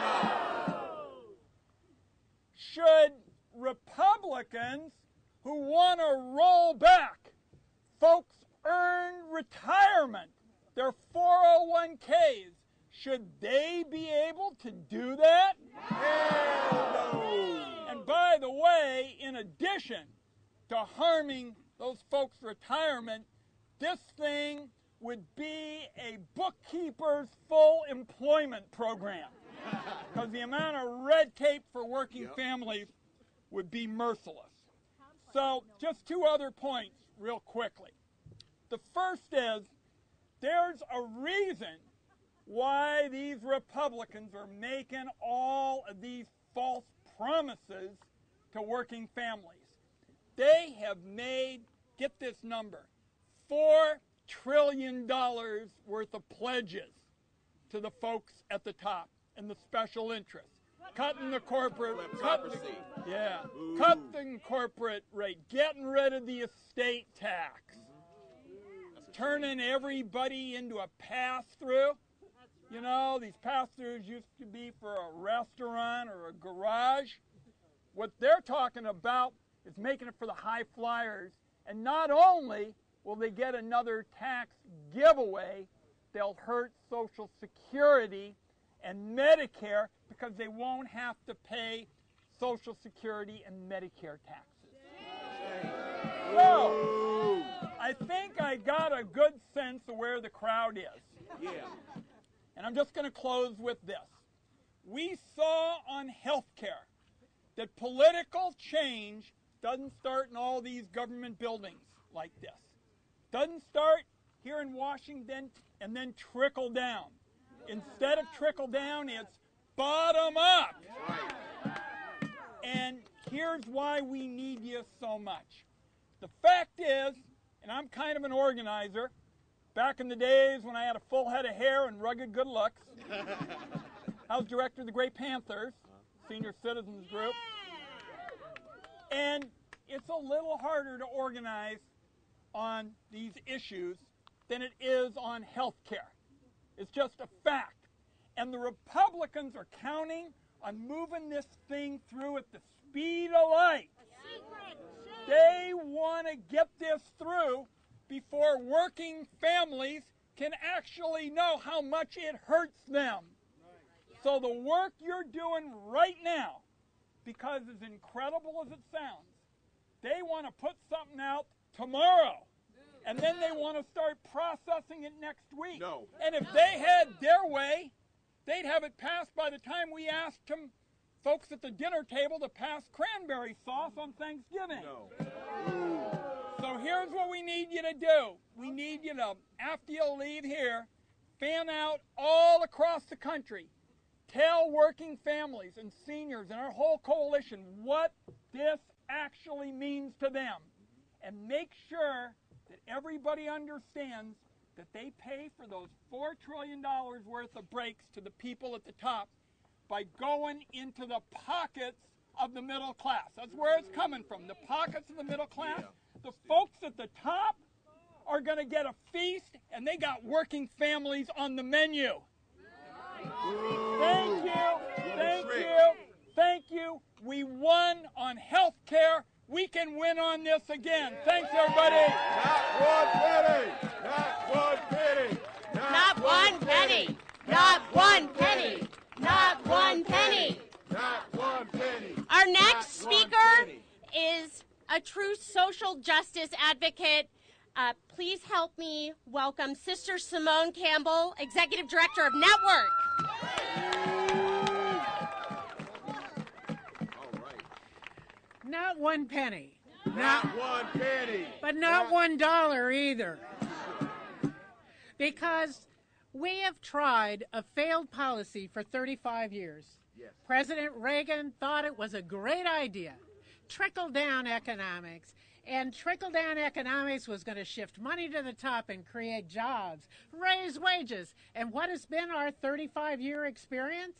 no. Should Republicans who want to roll back folks earn retirement, their 401ks, should they be able to do that? Hell no. And by the way, in addition to harming those folks' retirement, this thing would be a bookkeeper's full employment program. Because the amount of red tape for working families would be merciless. So, just 2 other points real quickly. The first is, there's a reason why these Republicans are making all of these false promises to working families. They have made, get this number, $4 trillion worth of pledges to the folks at the top and the special interests. Cutting the corporate, cutting the corporate rate, getting rid of the estate tax, turning everybody into a pass-through. You know, these pass-throughs used to be for a restaurant or a garage. What they're talking about is making it for the high flyers. And not only will they get another tax giveaway, they'll hurt Social Security and Medicare because they won't have to pay Social Security and Medicare taxes. So, I think I got a good sense of where the crowd is. Yeah. And I'm just going to close with this. We saw on health care that political change doesn't start in all these government buildings like this. Doesn't start here in Washington and then trickle down. Instead of trickle down, it's bottom up. And here's why we need you so much. The fact is, and I'm kind of an organizer, back in the days when I had a full head of hair and rugged good looks, I was director of the Great Panthers, senior citizens group. And it's a little harder to organize on these issues than it is on health care. It's just a fact. And the Republicans are counting on moving this thing through at the speed of light. They want to get this through before working families can actually know how much it hurts them. So the work you're doing right now, because as incredible as it sounds, they want to put something out tomorrow. And then they want to start processing it next week. No. And if they had their way, they'd have it passed by the time we asked them, folks at the dinner table, to pass cranberry sauce on Thanksgiving. No. So here's what we need you to do. We need you to, after you leave here, fan out all across the country. Tell working families and seniors and our whole coalition what this actually means to them. And make sure that everybody understands that they pay for those $4 trillion worth of breaks to the people at the top by going into the pockets of the middle class. That's where it's coming from, the pockets of the middle class. The folks at the top are going to get a feast, and they got working families on the menu. Thank you, thank you, thank you. We won on health care. We can win on this again. Thanks, everybody. Not one penny. Not one penny. Not one penny. Not one penny. Not one penny. Not one penny. Our next speaker is a true social justice advocate. Please help me welcome Sister Simone Campbell, Executive Director of Network. Not one penny. Not one penny. But not $1 either. Because we have tried a failed policy for 35 years. Yes. President Reagan thought it was a great idea. Trickle-down economics. And trickle-down economics was going to shift money to the top and create jobs, raise wages. And what has been our 35-year experience?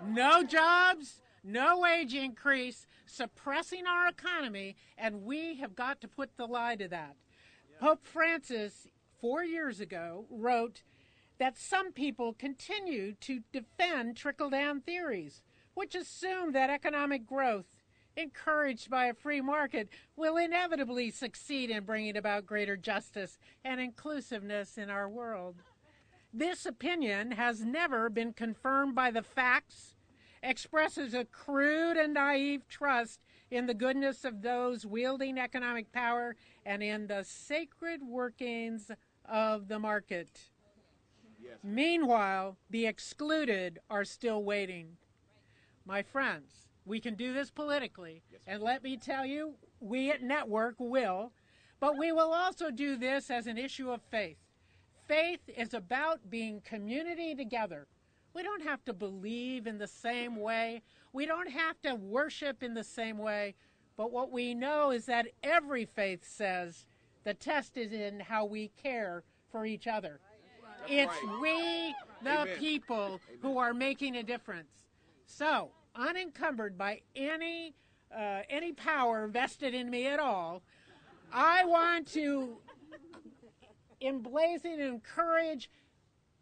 No jobs, no wage increase, suppressing our economy, and we have got to put the lie to that. Pope Francis, 4 years ago, wrote that some people continue to defend trickle-down theories, which assume that economic growth, encouraged by a free market, will inevitably succeed in bringing about greater justice and inclusiveness in our world. This opinion has never been confirmed by the facts, expresses a crude and naive trust in the goodness of those wielding economic power and in the sacred workings of the market. Yes. Meanwhile, the excluded are still waiting. My friends, we can do this politically, and let me tell you, we at Network will, but we will also do this as an issue of faith. Faith is about being community together. We don't have to believe in the same way. We don't have to worship in the same way. But what we know is that every faith says the test is in how we care for each other. It's we, the people, who are making a difference. So, unencumbered by any power vested in me at all, I want to emblazon and encourage,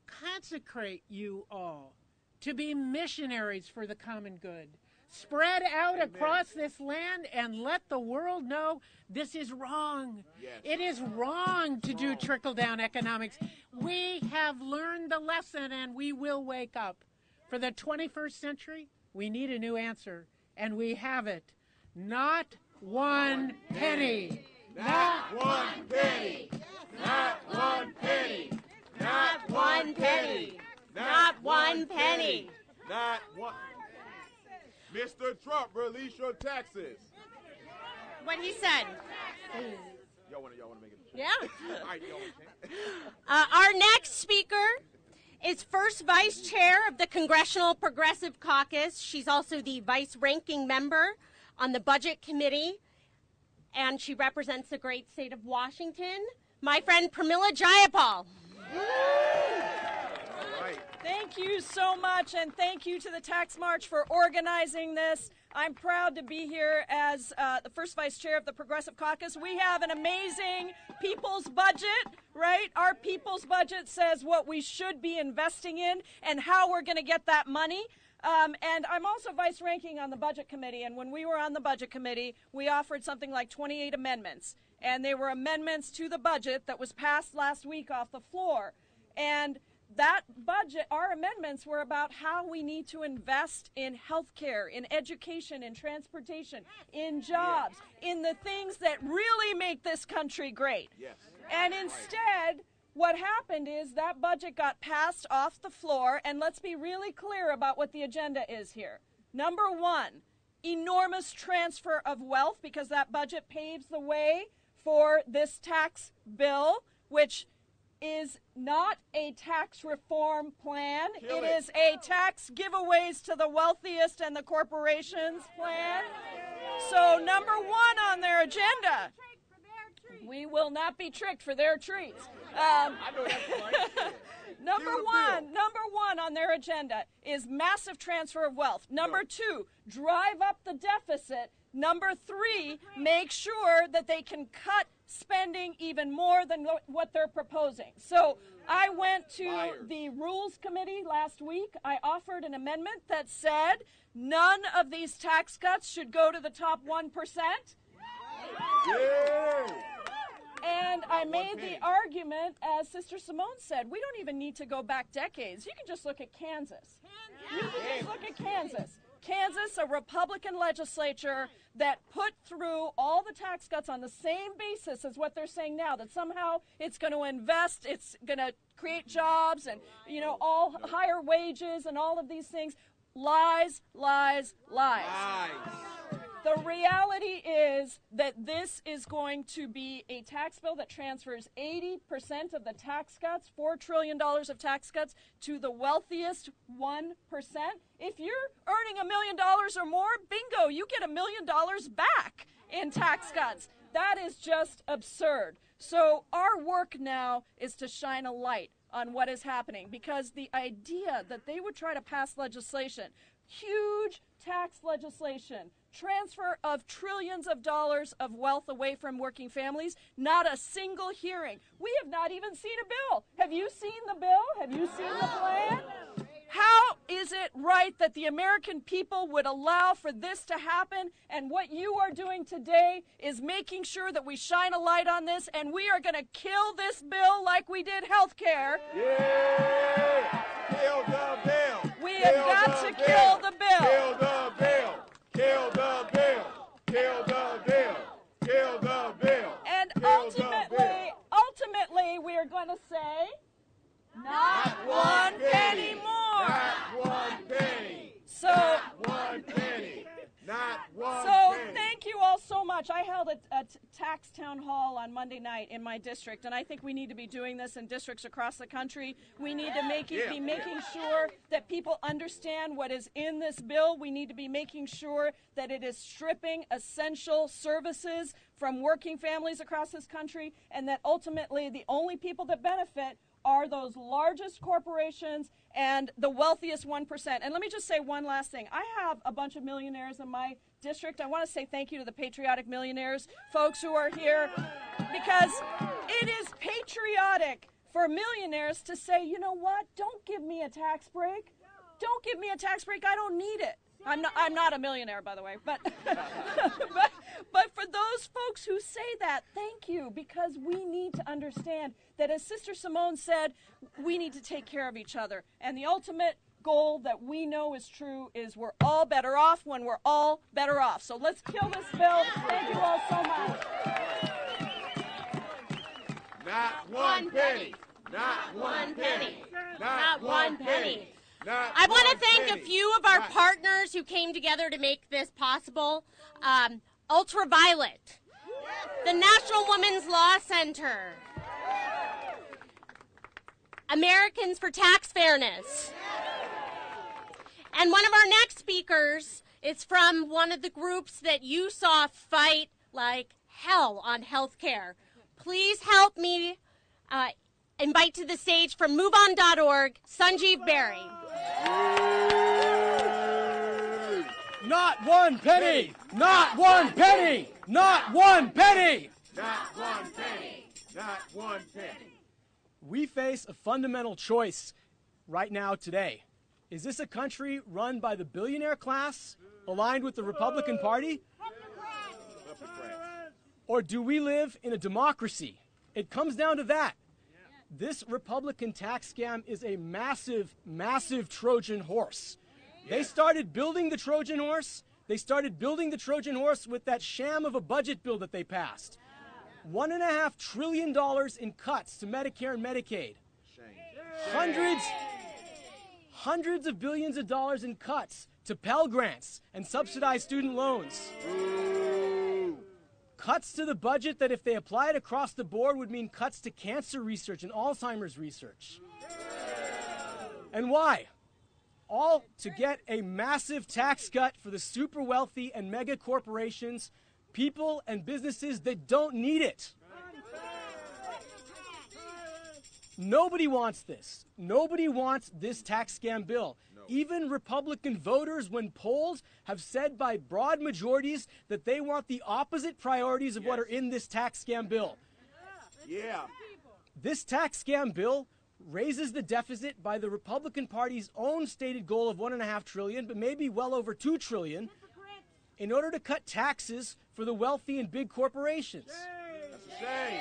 consecrate you all to be missionaries for the common good. Spread out across this land and let the world know this is wrong. Yes. It is wrong to do trickle-down economics. We have learned the lesson and we will wake up. For the 21st century, we need a new answer, and we have it. Not one penny. Not one penny. Not one penny. Not one penny. Not one penny. Not one. Mr. Trump, release your taxes. What he said. Y'all want to make it? Yeah. All right, y'all want to Our next speaker is first vice chair of the Congressional Progressive Caucus. She's also the vice-ranking member on the Budget Committee, and she represents the great state of Washington. My friend Pramila Jayapal. Thank you so much, and thank you to the Tax March for organizing this. I'm proud to be here as the first vice chair of the Progressive Caucus. We have an amazing people's budget, right? Our people's budget says what we should be investing in and how we're going to get that money. And I'm also vice-ranking on the Budget Committee, and when we were on the Budget Committee, we offered something like 28 amendments. and they were amendments to the budget that was passed last week off the floor. And that budget, our amendments were about how we need to invest in healthcare, in education, in transportation, in jobs, in the things that really make this country great. Yes. And instead, what happened is that budget got passed off the floor, and let's be really clear about what the agenda is here. Number one, enormous transfer of wealth, because that budget paves the way for this tax bill, which is not a tax reform plan. It is a tax giveaways to the wealthiest and the corporations plan. So number one on their agenda, we will not be tricked for their treats. Number one on their agenda is massive transfer of wealth. Number two, drive up the deficit. Number three, make sure that they can cut spending even more than what they're proposing. So I went to the Rules Committee last week. I offered an amendment that said none of these tax cuts should go to the top 1%. And I made the argument, as Sister Simone said, we don't even need to go back decades. You can just look at Kansas. You can just look at Kansas. Kansas, a Republican legislature that put through all the tax cuts on the same basis as what they're saying now, that somehow it's going to invest, it's going to create jobs and, all higher wages and all of these things. Lies, lies, lies. The reality is that this is going to be a tax bill that transfers 80% of the tax cuts, $4 trillion of tax cuts, to the wealthiest 1%. If you're earning $1 million or more, bingo, you get $1 million back in tax cuts. That is just absurd. So our work now is to shine a light on what is happening, because the idea that they would try to pass legislation, huge tax legislation, transfer of trillions of dollars of wealth away from working families, not a single hearing. We have not even seen a bill. Have you seen the bill? Have you seen the plan? How is it right that the American people would allow for this to happen? And what you are doing today is making sure that we shine a light on this, and we are going to kill this bill like we did health care. Yeah! Kill the bill! We have got to kill the bill! Kill the bill! Kill the bill! Kill the bill! Kill the bill! And ultimately, we are going to say, not one penny more! Not one penny! So, not one penny! Not one penny! Thank you all so much. I held a tax town hall on Monday night in my district, and I think we need to be doing this in districts across the country. We need to be making sure that people understand what is in this bill. We need to be making sure that it is stripping essential services from working families across this country, and that ultimately the only people that benefit are those largest corporations and the wealthiest 1%. And let me just say one last thing. I have a bunch of millionaires in my district. I want to say thank you to the patriotic millionaires, folks who are here, because it is patriotic for millionaires to say, you know what, don't give me a tax break. Don't give me a tax break. I don't need it. I'm not a millionaire, by the way, but but for those folks who say that, thank you, because we need to understand that, as Sister Simone said, we need to take care of each other. And the ultimate goal that we know is true is we're all better off when we're all better off. So let's kill this bill. Thank you all so much. Not one penny! Not one penny! Not one penny! I want to thank a few of our partners who came together to make this possible. Ultraviolet, the National Women's Law Center, Americans for Tax Fairness. And one of our next speakers is from one of the groups that you saw fight like hell on health care. Please help me invite to the stage from MoveOn.org, Sanjeev Berry. Not one penny! Not one penny! Not one penny! Not one penny! Not one penny! We face a fundamental choice right now today. Is this a country run by the billionaire class, aligned with the Republican Party? or do we live in a democracy? It comes down to that. This Republican tax scam is a massive, massive Trojan horse. They started building the Trojan horse. They started building the Trojan horse with that sham of a budget bill that they passed. $1.5 trillion in cuts to Medicare and Medicaid. Hundreds of billions of dollars in cuts to Pell Grants and subsidized student loans. Cuts to the budget that, if they applied across the board, would mean cuts to cancer research and Alzheimer's research. And why? All to get a massive tax cut for the super wealthy and mega corporations, people and businesses that don't need it. Nobody wants this. Nobody wants this tax scam bill. No. Even Republican voters, when polled, have said by broad majorities that they want the opposite priorities of what are in this tax scam bill. Yeah. This tax scam bill raises the deficit by the Republican Party's own stated goal of $1.5 trillion, but maybe well over $2 trillion, in order to cut taxes for the wealthy and big corporations. That's a shame.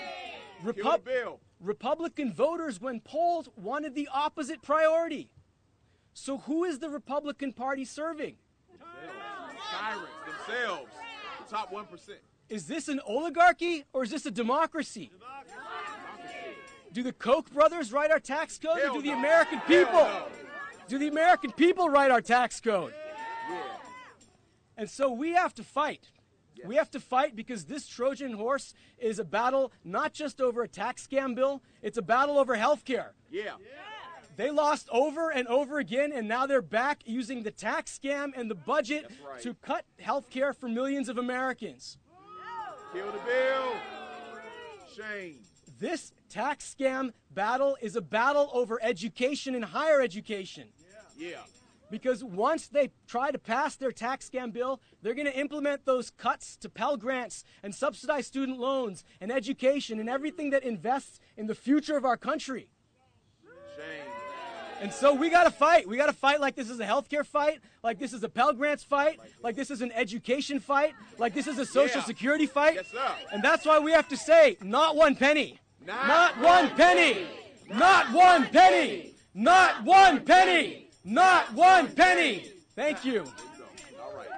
Kill the bill. Republican voters, when polled, wanted the opposite priority. So who is the Republican Party serving? Tyrants themselves, the top 1%. Is this an oligarchy or is this a democracy? Do the Koch brothers write our tax code, or do the American people? Do the American people write our tax code? And so we have to fight. We have to fight because this Trojan horse is a battle not just over a tax scam bill, it's a battle over health care. Yeah. They lost over and over again, and now they're back using the tax scam and the budget to cut health care for millions of Americans. Kill the bill. Shame. This tax scam battle is a battle over education and higher education. Yeah. Because once they try to pass their tax scam bill, they're going to implement those cuts to Pell Grants and subsidized student loans and education and everything that invests in the future of our country. Shame. And so we got to fight. We got to fight like this is a healthcare fight, like this is a Pell Grants fight, like this is an education fight, like this is a Social Security fight. Yes, sir. And that's why we have to say, not one penny. Not one penny. Not one penny. Not one penny. Not one penny. Thank you. All right.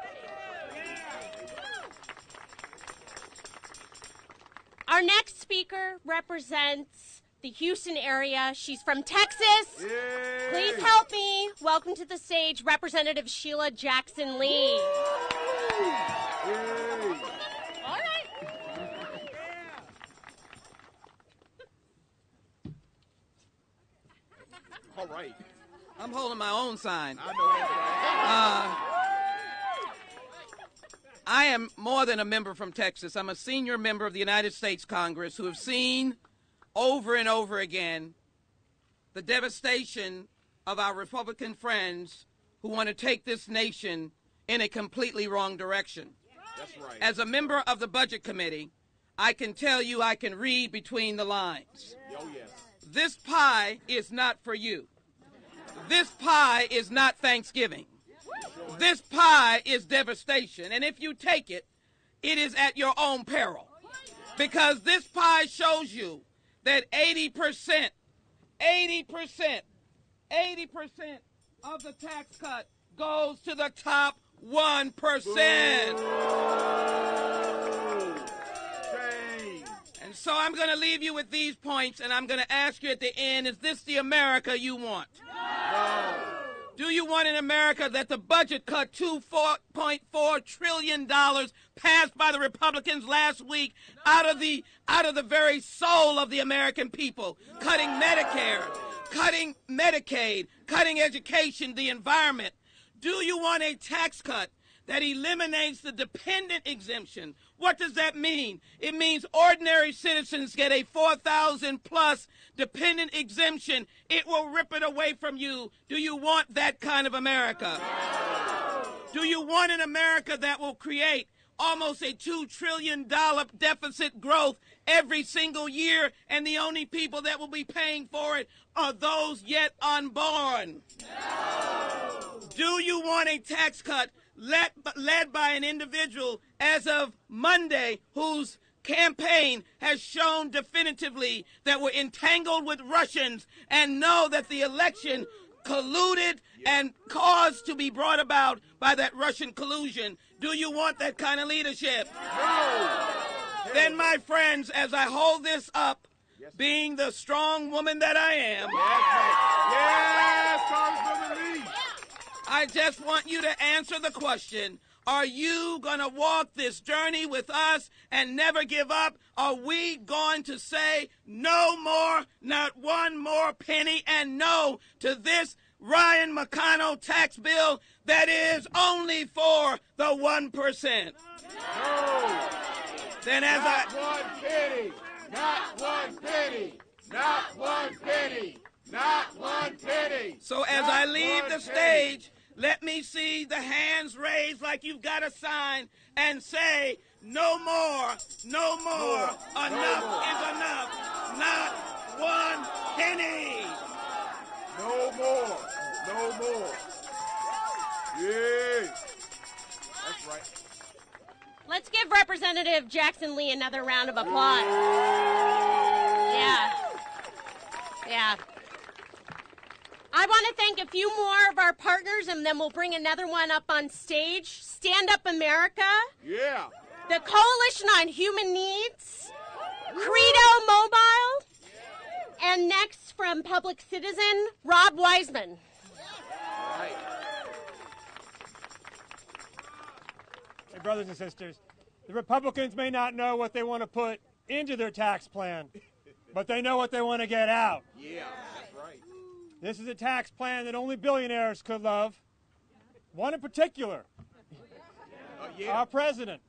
Our next speaker represents the Houston area. She's from Texas. Yay. Please help me. Welcome to the stage, Representative Sheila Jackson Lee. All right. All right. I'm holding my own sign. I know that's right. I am more than a member from Texas. I'm a senior member of the United States Congress who have seen over and over again the devastation of our Republican friends who want to take this nation in a completely wrong direction. That's right. As a member of the Budget Committee, I can tell you I can read between the lines. Oh, yes. This pie is not for you. This pie is not Thanksgiving. This pie is devastation. And if you take it, it is at your own peril. Because this pie shows you that 80% of the tax cut goes to the top 1%. And so I'm going to leave you with these points, and I'm going to ask you at the end, is this the America you want? No. Do you want an America that the budget cut $2.4 trillion passed by the Republicans last week out of the very soul of the American people, cutting Medicare, cutting Medicaid, cutting education, the environment? Do you want a tax cut that eliminates the dependent exemption? What does that mean? It means ordinary citizens get a $4,000 plus dependent exemption. It will rip it away from you. Do you want that kind of America? Do you want an America that will create almost a $2 trillion deficit growth every single year, and the only people that will be paying for it are those yet unborn? Do you want a tax cut led by an individual as of Monday whose campaign has shown definitively that we're entangled with Russians and know that the election colluded and caused to be brought about by that Russian collusion. Do you want that kind of leadership? No. Then, my friends, as I hold this up, being the strong woman that I am, Congresswoman Lee, I just want you to answer the question. Are you going to walk this journey with us and never give up? Are we going to say no more, not one more penny, and no to this Ryan McConnell tax bill that is only for the 1%? no. Then as Not one penny. Not one penny. Not one penny. Not one penny. So as I leave the stage, let me see the hands raised like you've got a sign and say, no more, no more, enough is enough, not one penny. No more, no more. Yeah. That's right. Let's give Representative Jackson Lee another round of applause. Yeah. I want to thank a few more of our partners, and then we'll bring another one up on stage. Stand Up America. Yeah. The Coalition on Human Needs. Credo Mobile. And next from Public Citizen, Rob Wiseman. Right. Hey, brothers and sisters, the Republicans may not know what they want to put into their tax plan, but they know what they want to get out. Yeah, that's right. This is a tax plan that only billionaires could love. One in particular, our president.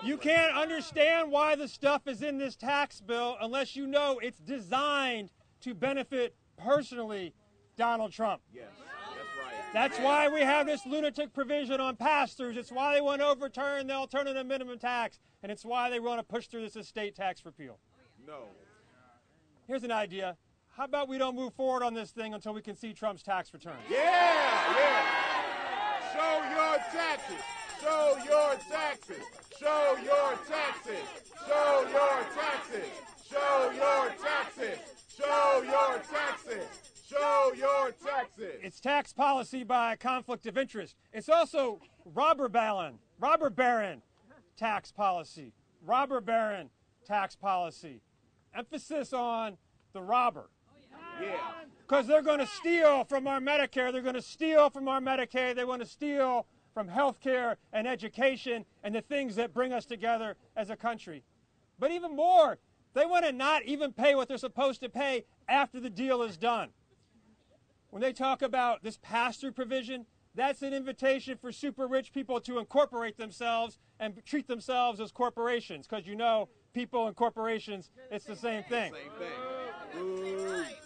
You can't understand why the stuff is in this tax bill unless you know it's designed to benefit personally Donald Trump. Yes, that's right. That's why we have this lunatic provision on pass-throughs. It's why they want to overturn the alternative minimum tax, and it's why they want to push through this estate tax repeal. No. Here's an idea. How about we don't move forward on this thing until we can see Trump's tax returns? Yeah. Show your taxes. Show your taxes. Show your taxes. Show your taxes. Show your taxes. Show your taxes. Show your taxes. It's tax policy by conflict of interest. It's also robber baron tax policy. Robber baron tax policy. Emphasis on the robber. Yeah. Because they're going to steal from our Medicare, they're going to steal from our Medicaid, they want to steal from health care and education and the things that bring us together as a country. But even more, they want to not even pay what they're supposed to pay after the deal is done. When they talk about this pass-through provision, that's an invitation for super rich people to incorporate themselves and treat themselves as corporations, because you know, people and corporations, it's the same thing.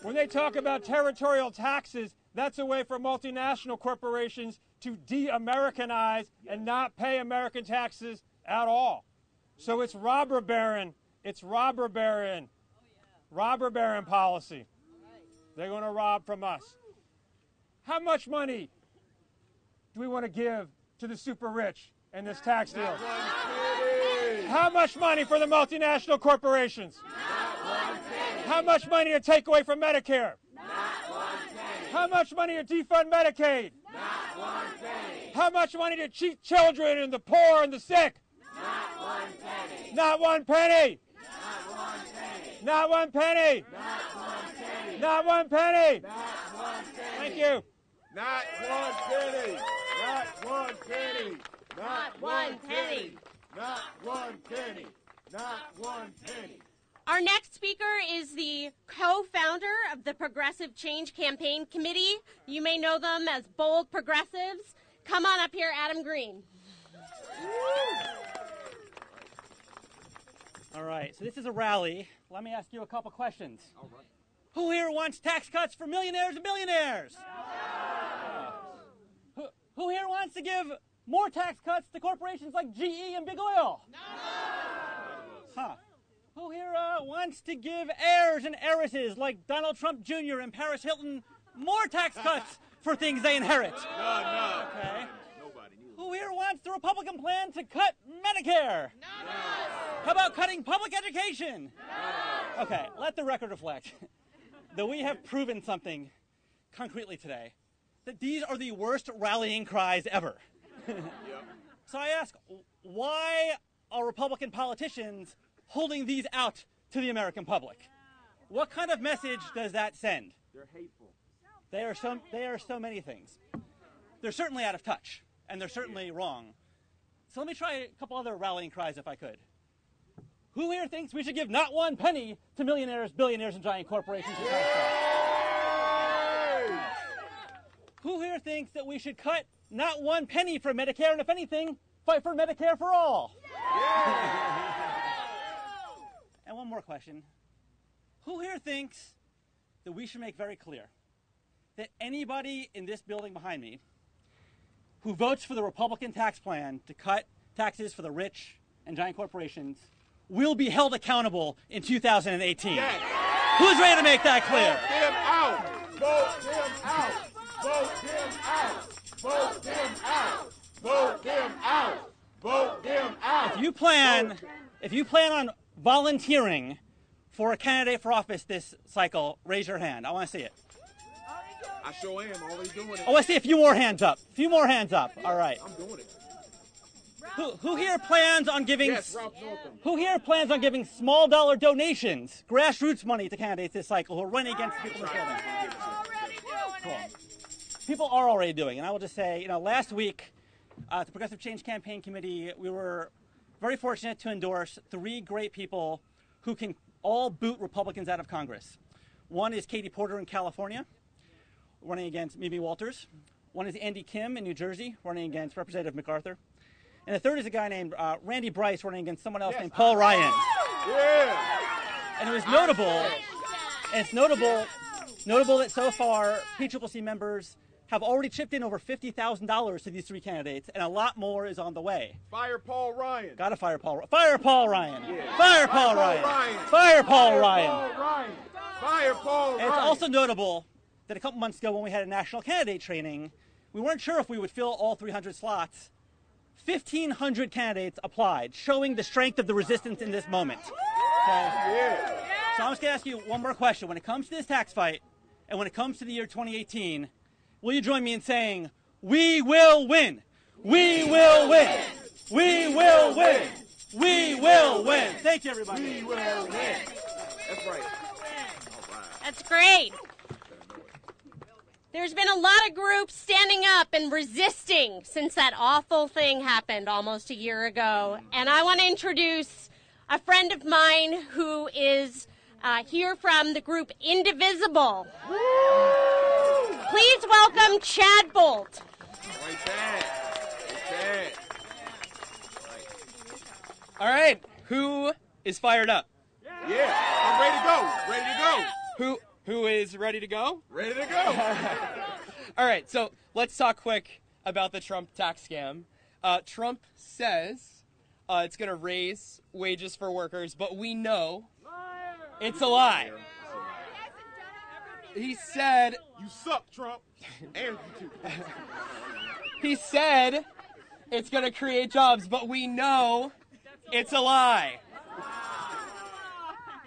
When they talk about territorial taxes, that's a way for multinational corporations to de-Americanize and not pay American taxes at all. So it's robber baron policy. They're going to rob from us. How much money do we want to give to the super rich in this tax deal? How much money for the multinational corporations? How much money to take away from Medicare? How much money to defund Medicaid? How much money to cheat children and the poor and the sick? Not one penny. Not one penny. Not one penny. Thank you. Not one penny. Not one penny. Not one penny. Not one penny. Not one penny. Our next speaker is the co-founder of the Progressive Change Campaign Committee. You may know them as Bold Progressives. Come on up here, Adam Green. All right, so this is a rally. Let me ask you a couple questions. All right. Who here wants tax cuts for millionaires and billionaires? No. Who here wants to give more tax cuts to corporations like GE and Big Oil? No. Huh. Who here wants to give heirs and heiresses like Donald Trump Jr. and Paris Hilton more tax cuts for things they inherit? No. Okay. Nobody. Who Who here wants the Republican plan to cut Medicare? No. How about cutting public education? No. Okay, let the record reflect that we have proven something concretely today, that these are the worst rallying cries ever. So I ask, why are Republican politicians holding these out to the American public? What kind of message does that send? They're hateful. They are so many things. They're certainly out of touch, and they're certainly wrong. So let me try a couple other rallying cries if I could. Who here thinks we should give not one penny to millionaires, billionaires, and giant corporations? Who here thinks that we should cut not one penny from Medicare, and if anything, fight for Medicare for all? And one more question. Who here thinks that we should make very clear that anybody in this building behind me who votes for the Republican tax plan to cut taxes for the rich and giant corporations will be held accountable in 2018? Yes. Who's ready to make that clear? Vote them out! Vote them out! Vote them out! Vote them out! Vote them out! Vote them out! If you plan on volunteering for a candidate for office this cycle, raise your hand. I want to see it. I sure am. Already doing it. I want to see a few more hands up. A few more hands up. All right. I'm doing it. Who here plans on giving? Yes, Ralph Northam. Who here plans on giving small dollar donations, grassroots money to candidates this cycle who are running against people in this building? Cool. People are already doing, and I will just say, last week, the Progressive Change Campaign Committee, we were very fortunate to endorse 3 great people who can all boot Republicans out of Congress. One is Katie Porter in California, running against Mimi Walters. One is Andy Kim in New Jersey, running against Representative MacArthur. And the third is a guy named Randy Bryce, running against someone else named Paul Ryan. Yeah. And it was notable, and it's notable that so far PCCC members have already chipped in over $50,000 to these 3 candidates, and a lot more is on the way. Fire Paul Ryan. Gotta fire Paul Ryan. Fire Paul Ryan. Yeah. Fire Paul Ryan. Fire Paul Ryan. Fire Paul Ryan. And it's also notable that a couple months ago when we had a national candidate training, we weren't sure if we would fill all 300 slots. 1,500 candidates applied, showing the strength of the resistance in this moment. Okay? Yeah. So I'm just going to ask you one more question. When it comes to this tax fight, and when it comes to the year 2018, will you join me in saying, we will win? We will win! We will win! We will win! Thank you, everybody. We will win. That's right. That's great. There's been a lot of groups standing up and resisting since that awful thing happened almost a year ago. And I want to introduce a friend of mine who is here from the group Indivisible. Please welcome Chad Bolt. All right, who is fired up? Yeah, I'm ready to go. Ready to go. Who is ready to go? Ready to go. All right, so let's talk quick about the Trump tax scam. Trump says it's going to raise wages for workers, but we know it's a lie. He said... You suck, Trump. And you too. He said it's going to create jobs, but we know it's a lie.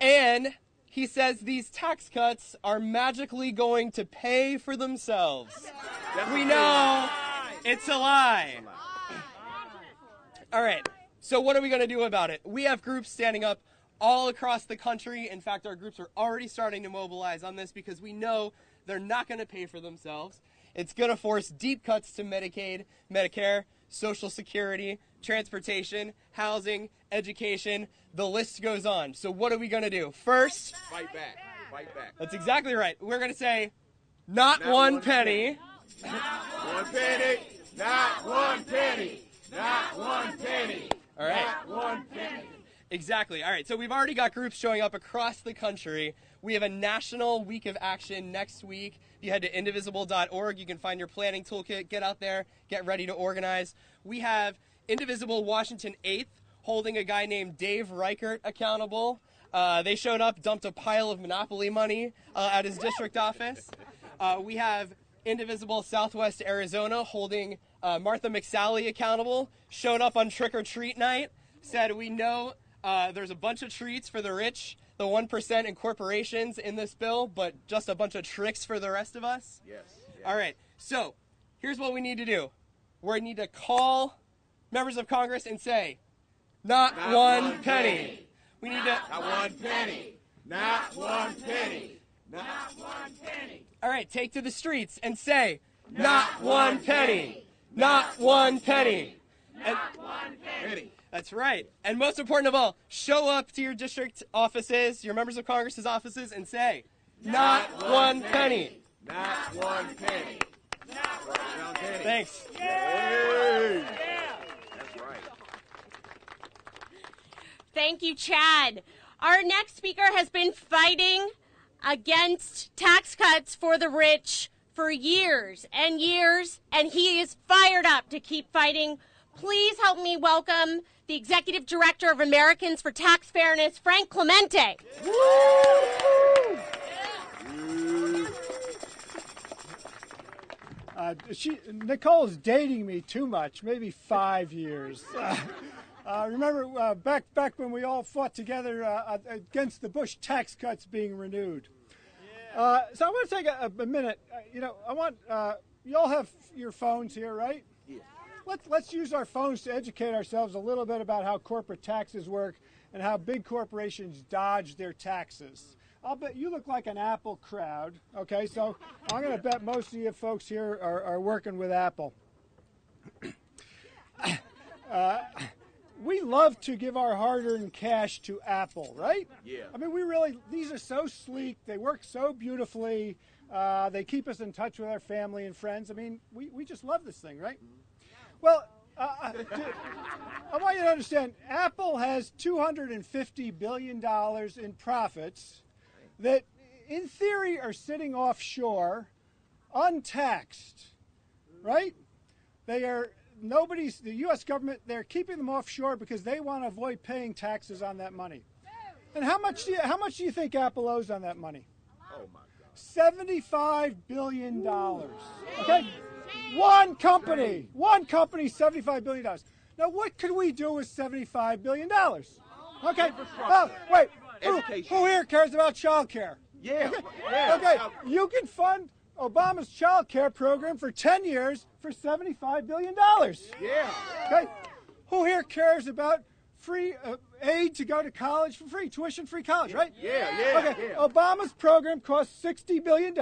And he says these tax cuts are magically going to pay for themselves. We know it's a lie. All right, so what are we going to do about it? We have groups standing up all across the country. In fact, our groups are already starting to mobilize on this because we know they're not going to pay for themselves. It's going to force deep cuts to Medicaid, Medicare, Social Security, transportation, housing, education. The list goes on. So what are we going to do? First, fight back. Fight back. That's exactly right. We're going to say, not one penny. Not one penny. Not one penny. Not one penny. All right. Not one penny. Exactly. All right. So we've already got groups showing up across the country. We have a national week of action next week. If you head to indivisible.org, you can find your planning toolkit. Get out there. Get ready to organize. We have Indivisible Washington 8th holding a guy named Dave Reichert accountable. They showed up, dumped a pile of Monopoly money at his district office. We have Indivisible Southwest Arizona holding Martha McSally accountable, showed up on Trick or Treat night, said we know there's a bunch of treats for the rich, the 1% and corporations in this bill, but just a bunch of tricks for the rest of us? Yes. All right, so here's what we need to do. We need to call members of Congress and say, not one penny. We need to... Not one penny. Not one penny. Not one penny. All right, take to the streets and say, not one penny. Not one penny. Not one penny. That's right. And most important of all, show up to your district offices, your members of Congress's offices, and say, not one penny. Not one penny. Not one penny. Thanks. Yay. That's right. Thank you, Chad. Our next speaker has been fighting against tax cuts for the rich for years and years, and he is fired up to keep fighting. Please help me welcome the Executive Director of Americans for Tax Fairness, Frank Clemente. Nicole's dating me too much, maybe 5 years. Remember back when we all fought together against the Bush tax cuts being renewed. So I want to take a minute. I want you all have your phones here, right? Yeah. Let's use our phones to educate ourselves a little bit about how corporate taxes work and how big corporations dodge their taxes. I'll bet you look like an Apple crowd. Okay, so I'm going to bet most of you folks here are working with Apple. We love to give our hard-earned cash to Apple, right? Yeah. I mean, these are so sleek. They work so beautifully. They keep us in touch with our family and friends. I mean, we just love this thing, right? Well, I want you to understand, Apple has $250 billion in profits that, in theory, are sitting offshore, untaxed, right? The U.S. government, they're keeping them offshore because they want to avoid paying taxes on that money. And how much do you think Apple owes on that money? Oh my God. $75 billion. Okay? One company, $75 billion. Now, what could we do with $75 billion? Okay. Oh, wait. Who here cares about child care? Yeah. Okay. Yeah. Okay. You can fund Obama's child care program for 10 years for $75 billion. Yeah. Okay. Who here cares about free aid to go to college for free, tuition-free college, right? Yeah. Okay. Obama's program cost $60 billion.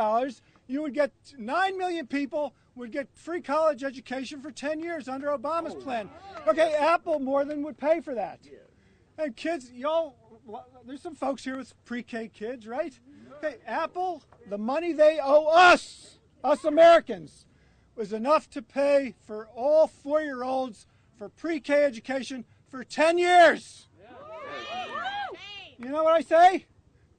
You would get 9 million people would get free college education for 10 years under Obama's plan. Okay, Apple more than would pay for that. And kids, there's some folks here with pre-K kids, right? Okay, Apple, the money they owe us Americans, was enough to pay for all 4-year-olds for pre-K education for 10 years. You know what I say?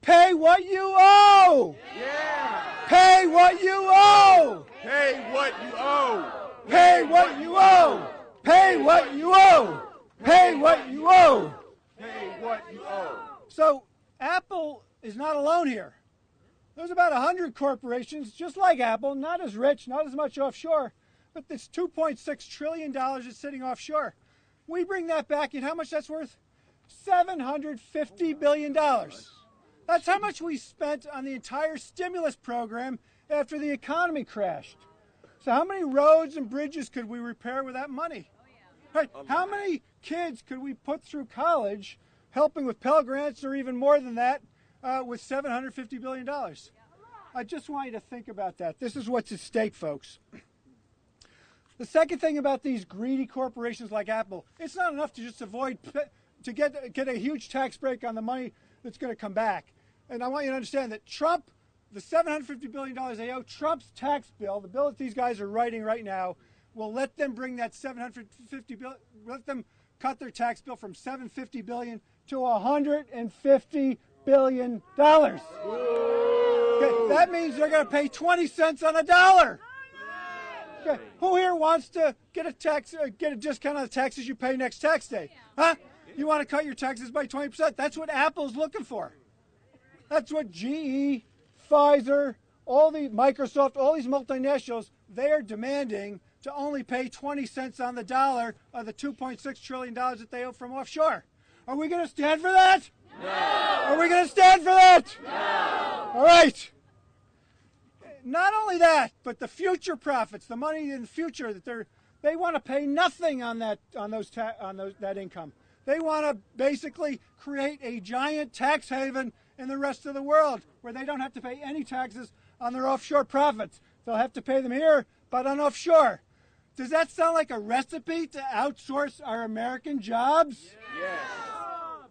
Pay what you owe. Yeah. Pay what you owe. Pay what you owe. Pay what you owe. Pay what you owe. Pay what you owe. Pay what you owe. So Apple is not alone here. There's about 100 corporations just like Apple, not as rich, not as much offshore, but this $2.6 trillion is sitting offshore. We bring that back, and how much that's worth? $750 billion. That's how much we spent on the entire stimulus program after the economy crashed. So how many roads and bridges could we repair with that money? Right. How many kids could we put through college helping with Pell Grants or even more than that with $750 billion? I just want you to think about that. This is what's at stake, folks. The second thing about these greedy corporations like Apple, it's not enough to just to get a huge tax break on the money that's going to come back. And I want you to understand that Trump, the $750 billion they owe, Trump's tax bill, the bill that these guys are writing right now, will let them bring that $750 billion, let them cut their tax bill from $750 billion to $150 billion. Okay, that means they're going to pay 20 cents on a dollar. Okay, who here wants to get a discount on the taxes you pay next tax day? Huh? You want to cut your taxes by 20%? That's what Apple's looking for. That's what GE, Pfizer, Microsoft, all these multinationals, they are demanding to only pay 20 cents on the dollar of the $2.6 trillion that they owe from offshore. Are we going to stand for that? No. Are we going to stand for that? No. All right. Not only that, but the future profits, the money in the future that they want to pay nothing on that income. They want to basically create a giant tax haven in the rest of the world where they don't have to pay any taxes on their offshore profits. They'll have to pay them here, but on offshore. Does that sound like a recipe to outsource our American jobs? Yes.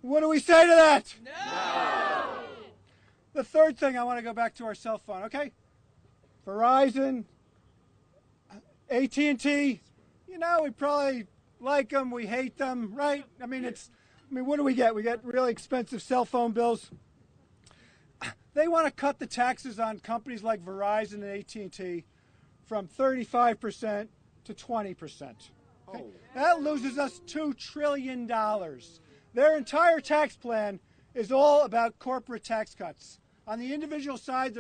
What do we say to that? No. The third thing, I want to go back to our cell phone, okay? Verizon, AT&T, you know, we probably like them, we hate them, right? I mean, what do we get? We get really expensive cell phone bills. They want to cut the taxes on companies like Verizon and AT&T from 35% to 20%. Okay? That loses us $2 trillion. Their entire tax plan is all about corporate tax cuts. On the individual side,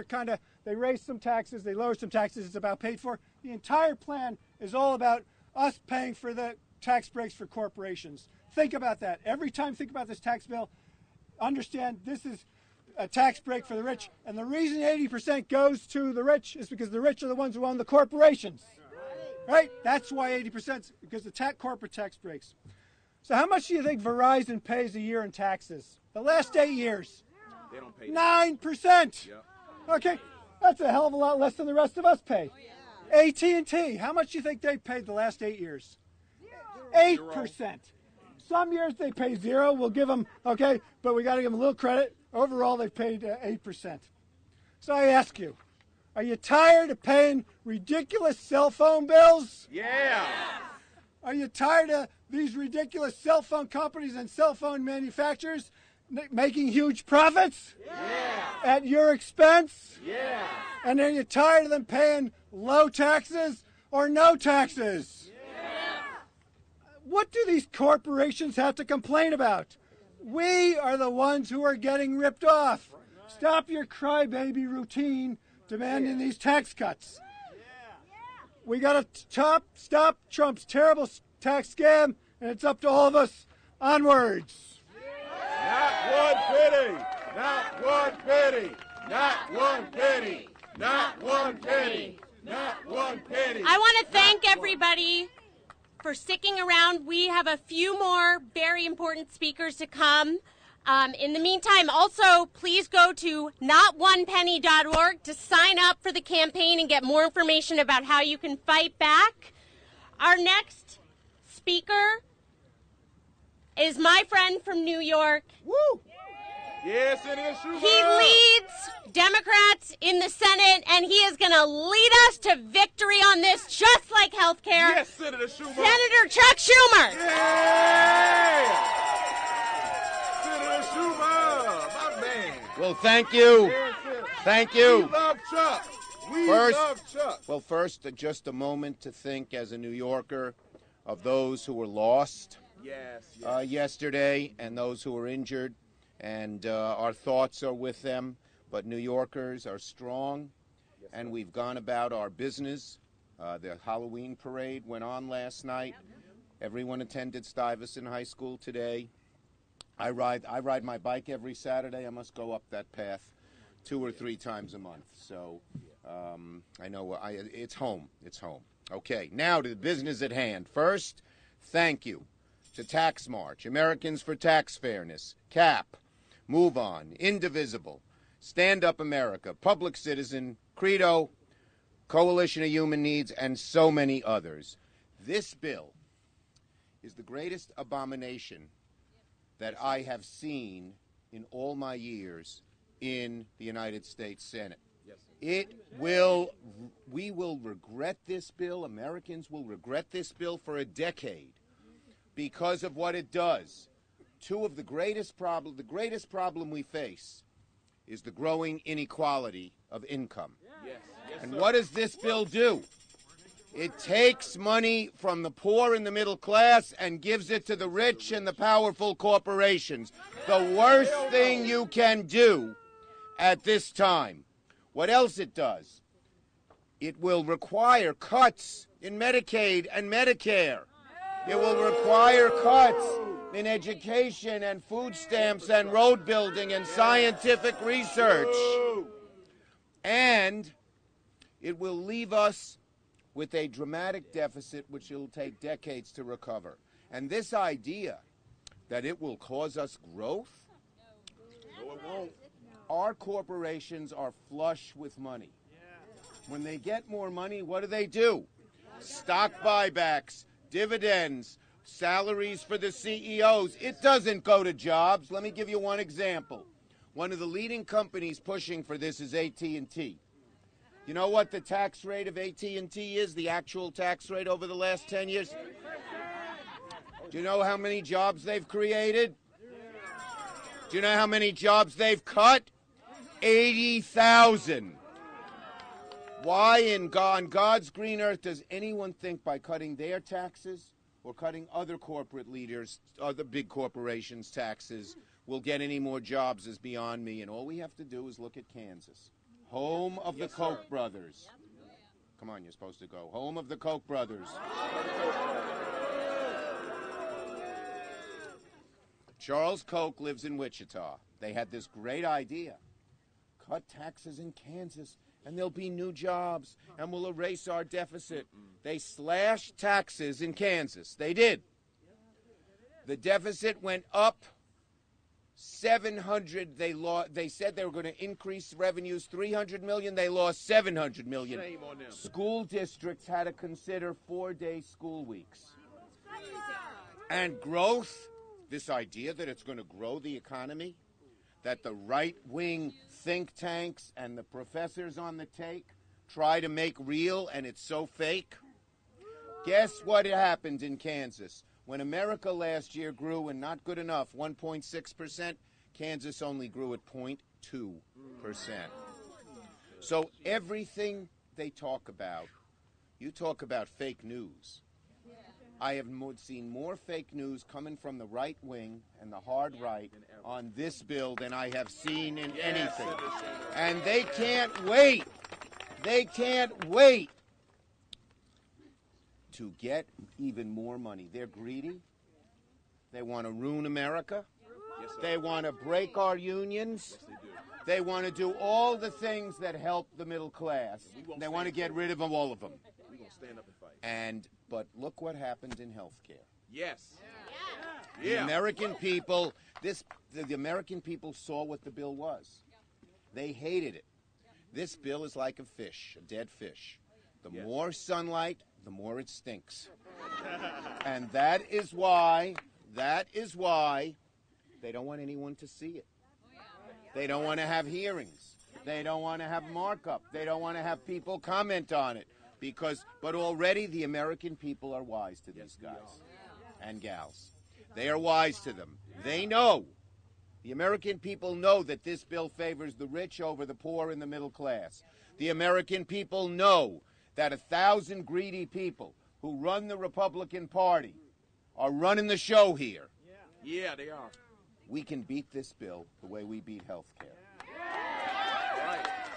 they raise some taxes, they lower some taxes, it's about paid for. The entire plan is all about us paying for the tax breaks for corporations. Think about that. Every time think about this tax bill, understand this is a tax break for the rich. And the reason 80% goes to the rich is because the rich are the ones who own the corporations. Right? That's why 80%, because the corporate tax breaks. So how much do you think Verizon pays a year in taxes? The last 8 years? They don't pay 9%. Yep. Okay, that's a hell of a lot less than the rest of us pay. AT&T, how much do you think they paid the last 8 years? 8%. Some years they pay 0. We'll give them, okay, but we got to give them a little credit. Overall, they paid 8%. So I ask you, are you tired of paying ridiculous cell phone bills? Yeah. Are you tired of these ridiculous cell phone companies and cell phone manufacturers making huge profits? Yeah. At your expense? Yeah. And are you tired of them paying low taxes or no taxes? Yeah. What do these corporations have to complain about? We are the ones who are getting ripped off. Stop your crybaby routine demanding these tax cuts. We got to stop Trump's terrible tax scam, and it's up to all of us. Onwards. Not one penny. Not one penny. Not one penny. Not one penny. Not one penny. I want to thank everybody for sticking around. We have a few more very important speakers to come. In the meantime, also, please go to notonepenny.org to sign up for the campaign and get more information about how you can fight back. Our next speaker is my friend from New York. Woo! Yes, Senator Schumer. He leads Democrats in the Senate, and he is going to lead us to victory on this, just like health care. Yes, Senator Schumer. Senator Chuck Schumer. Yeah! Senator Schumer, my man. Well, thank you. Thank you. We love Chuck. We love Chuck. Well, first, just a moment to think as a New Yorker of those who were lost yesterday and those who were injured. And our thoughts are with them. But New Yorkers are strong, and we've gone about our business. The Halloween parade went on last night. Everyone attended Stuyvesant High School today. I ride my bike every Saturday. I must go up that path 2 or 3 times a month. So I know it's home. It's home. Okay, now to the business at hand. First, thank you to Tax March, Americans for Tax Fairness, CAP, Move On, Indivisible, Stand Up America, Public Citizen, Credo, Coalition of Human Needs, and so many others. This bill is the greatest abomination that I have seen in all my years in the United States Senate. We will regret this bill. Americans will regret this bill for a decade because of what it does. The greatest problem we face is the growing inequality of income. And what does this bill do? It takes money from the poor and the middle class and gives it to the rich and the powerful corporations. The worst thing you can do at this time. What else it does? It will require cuts in Medicaid and Medicare. It will require cuts in education and food stamps and road building and scientific research. And it will leave us with a dramatic deficit which will take decades to recover. And this idea that it will cause us growth? No, it won't. Our corporations are flush with money. When they get more money, what do? Stock buybacks, dividends, salaries for the CEOs. It doesn't go to jobs. Let me give you one example. One of the leading companies pushing for this is AT&T. You know what the tax rate of AT&T is, the actual tax rate over the last 10 years? Do you know how many jobs they've created? Do you know how many jobs they've cut? 80,000. Why on God's green earth does anyone think by cutting their taxes or cutting other corporate leaders, other big corporations' taxes, will get any more jobs is beyond me. And all we have to do is look at Kansas, home of the Koch brothers. Come on, you're supposed to go. Home of the Koch brothers. Charles Koch lives in Wichita. They had this great idea. Cut taxes in Kansas, and there'll be new jobs, and we'll erase our deficit. They slashed taxes in Kansas. They did. The deficit went up 700. They said they were going to increase revenues 300 million. They lost 700 million. Shame on them. School districts had to consider 4-day school weeks. And growth, this idea that it's going to grow the economy, that the right-wing think tanks and the professors on the take try to make real, and it's so fake. Guess what happened in Kansas? When America last year grew, and not good enough, 1.6%, Kansas only grew at 0.2%. So everything they talk about, you talk about fake news. I have seen more fake news coming from the right wing and the hard right on this bill than I have seen in anything. And they can't wait. They can't wait to get even more money. They're greedy. They want to ruin America. They want to break our unions. They want to do all the things that help the middle class. They want to get rid of all of them. We're going to stand up and fight. But look what happened in health care. Yes. The American people, the American people saw what the bill was. They hated it. This bill is like a fish, a dead fish. The more sunlight, the more it stinks. And that is why they don't want anyone to see it. They don't want to have hearings. They don't want to have markup. They don't want to have people comment on it. But already the American people are wise to these guys and gals. They are wise to them. They know, the American people know that this bill favors the rich over the poor and the middle class. The American people know that 1,000 greedy people who run the Republican Party are running the show here. Yeah, they are. We can beat this bill the way we beat health care.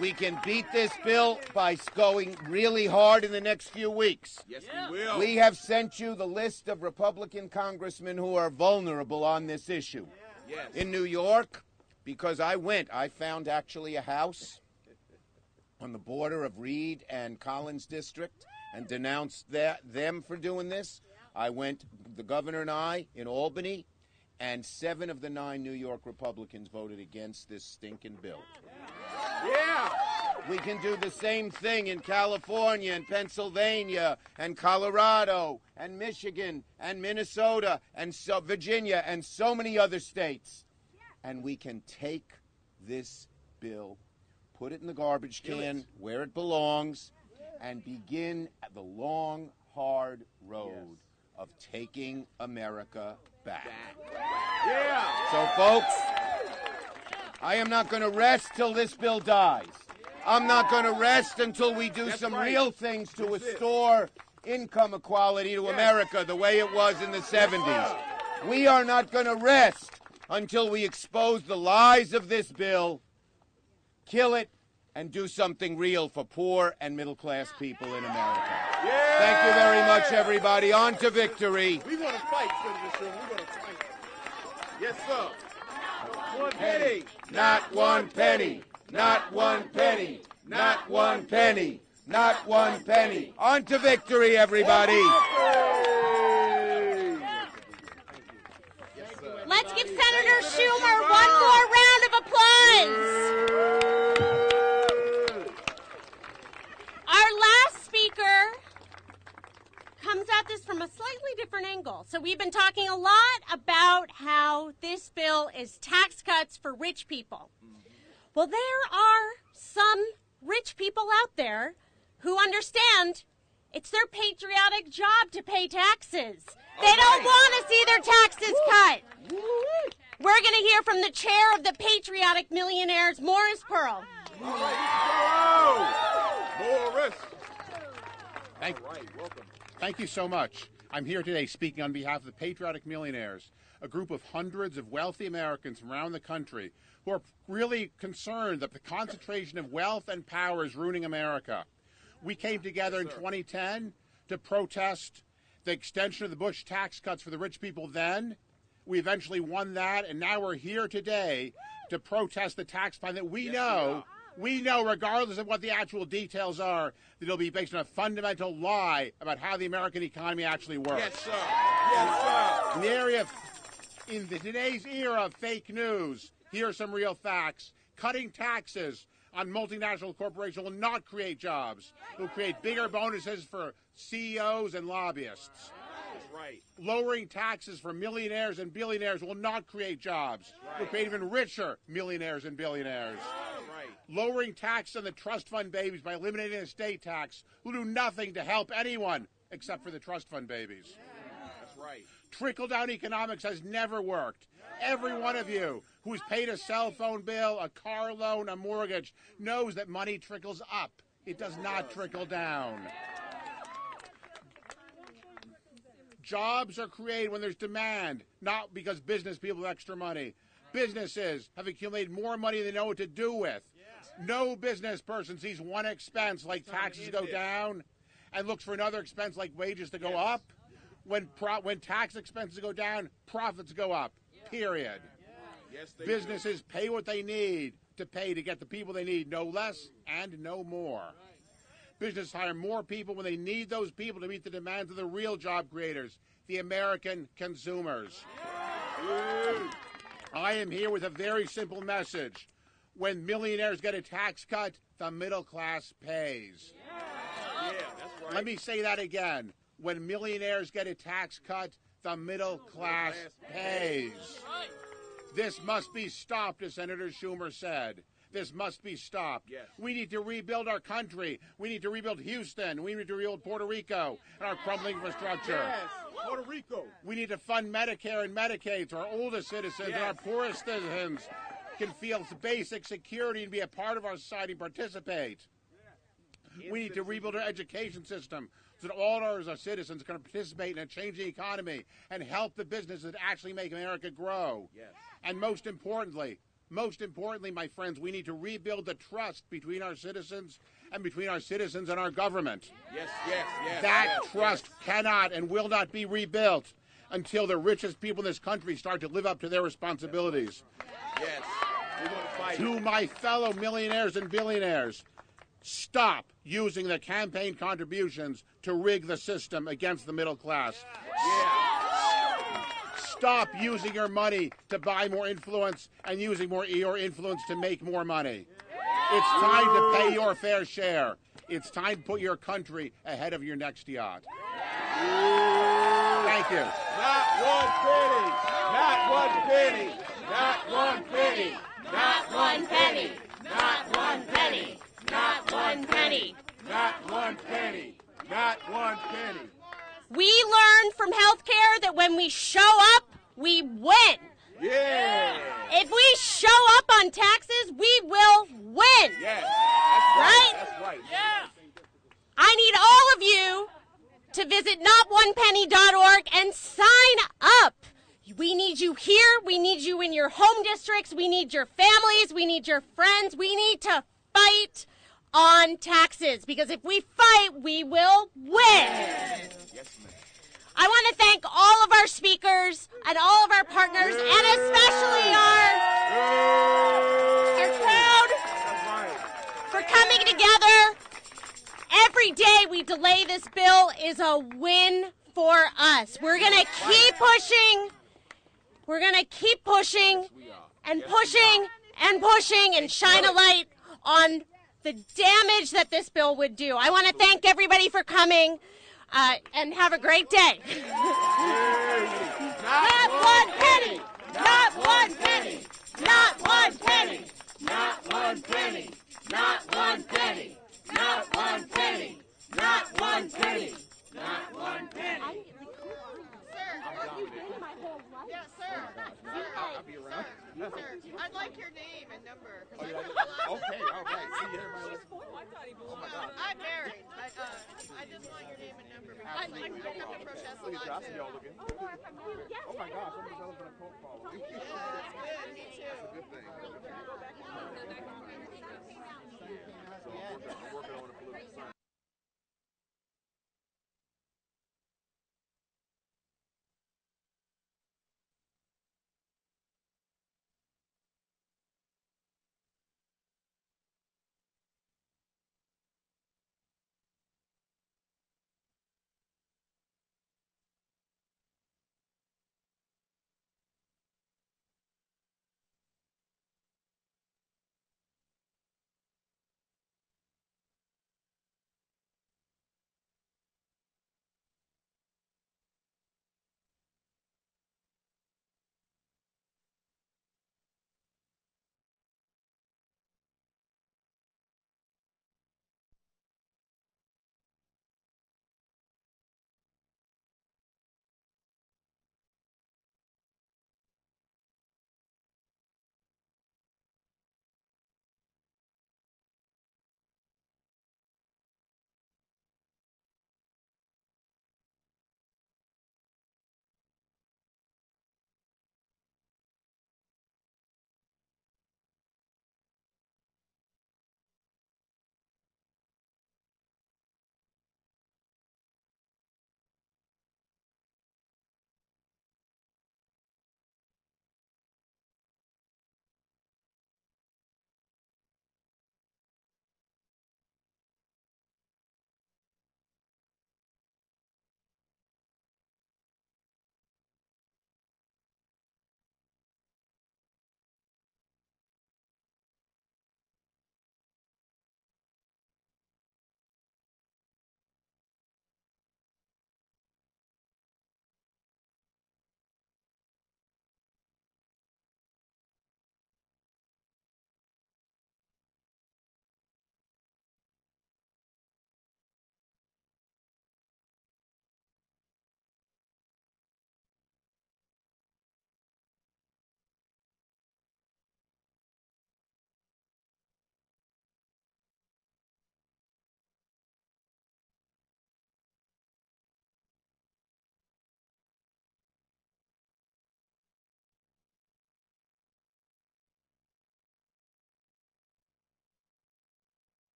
We can beat this bill by going really hard in the next few weeks. Yes, we will. We have sent you the list of Republican congressmen who are vulnerable on this issue. Yes. In New York, because I found actually a house on the border of Reed and Collins District and denounced them for doing this. I went, the governor and I, in Albany, and 7 of the 9 New York Republicans voted against this stinking bill. Yeah! We can do the same thing in California and Pennsylvania and Colorado and Michigan and Minnesota and Virginia and so many other states. And we can take this bill, put it in the garbage can where it belongs, and begin the long, hard road of taking America back. Yeah! So, folks, I am not going to rest till this bill dies. I'm not going to rest until we do some real things to restore income equality to America the way it was in the 70s. We are not going to rest until we expose the lies of this bill, kill it, and do something real for poor and middle-class people in America. Yeah. Thank you very much, everybody. On to victory. We're going to fight, Senator Schumer. We're going to fight. Yes, sir. 1 penny. Not 1 penny. Not 1 penny. Not 1 penny. Not 1 penny. On to victory, everybody. Let's give Senator Schumer one more round of applause. Our last speaker comes at this from a slightly different angle. So we've been talking a lot about how this bill is tax cuts for rich people. Well, there are some rich people out there who understand it's their patriotic job to pay taxes. They don't want to see their taxes cut. We're going to hear from the chair of the Patriotic Millionaires, Morris Pearl. Morris. Thank you so much. I'm here today speaking on behalf of the Patriotic Millionaires, a group of hundreds of wealthy Americans from around the country who are really concerned that the concentration of wealth and power is ruining America. We came together in 2010 to protest the extension of the Bush tax cuts for the rich people then. We eventually won that, and now we're here today to protest the tax plan that we know, regardless of what the actual details are, that it'll be based on a fundamental lie about how the American economy actually works. Yes, sir. Yes, sir. In today's era of fake news, here are some real facts. Cutting taxes on multinational corporations will not create jobs. It will create bigger bonuses for CEOs and lobbyists. That's right. Lowering taxes for millionaires and billionaires will not create jobs. It will create even richer millionaires and billionaires. Right. Lowering tax on the trust fund babies by eliminating the estate tax will do nothing to help anyone except for the trust fund babies. That's right. Trickle-down economics has never worked. Every one of you who's paid a cell phone bill, a car loan, a mortgage, knows that money trickles up. It does not trickle down. Jobs are created when there's demand, not because business people have extra money. Businesses have accumulated more money than they know what to do with. No business person sees one expense like taxes go down and looks for another expense like wages to go up. When tax expenses go down, profits go up, period. Businesses pay what they need to pay to get the people they need, no less and no more. Businesses hire more people when they need those people to meet the demands of the real job creators, the American consumers. I am here with a very simple message. When millionaires get a tax cut, the middle class pays. Yeah, that's right. Let me say that again. When millionaires get a tax cut, the middle class pays. This must be stopped, as Senator Schumer said. This must be stopped. Yes. We need to rebuild our country. We need to rebuild Houston. We need to rebuild Puerto Rico and our crumbling infrastructure. Yes, Puerto Rico. We need to fund Medicare and Medicaid so our oldest citizens and our poorest citizens can feel basic security and be a part of our society and participate. We need to rebuild our education system so that all our citizens can participate in a changing economy and help the businesses that actually make America grow. Yes. And most importantly, my friends, we need to rebuild the trust between our citizens and between our citizens and our government. Yes. That trust cannot and will not be rebuilt until the richest people in this country start to live up to their responsibilities. Yes. We're going to fight. To my fellow millionaires and billionaires, stop using the campaign contributions to rig the system against the middle class. Stop using your money to buy more influence and using your influence to make more money. It's time to pay your fair share. It's time to put your country ahead of your next yacht. Thank you. Not 1 penny. Not 1 penny. Not 1 penny. Not 1 penny. Not 1 penny. Not 1 penny. Not 1 penny. Not 1 penny. We learned from healthcare that when we show up, we win. Yeah. If we show up on taxes, we will win. Yes. That's right. That's right. Yeah. I need all of you to visit notonepenny.org and sign up. We need you here. We need you in your home districts. We need your families. We need your friends. We need to fight on taxes, because if we fight, we will win. I want to thank all of our speakers and all of our partners, and especially our crowd for coming together. Every day we delay this bill is a win for us. We're going to keep pushing. We're going to keep pushing and pushing and pushing and shine a light on the damage that this bill would do. I want to thank everybody for coming and have a great day. Not one penny! Not one penny! Not one penny! Not one penny! Not one penny! Not one penny! Not one penny! Not one penny! Yeah, sir. I'll be around. Sir, I'd like your name and number. Okay, all right. See you, everybody. Oh my God. I'm married, but I just want your name and number because I protest a lot too. Oh my gosh, I'm developing a cult following. Yeah, that's good. Me too. That's a good thing. So I'm working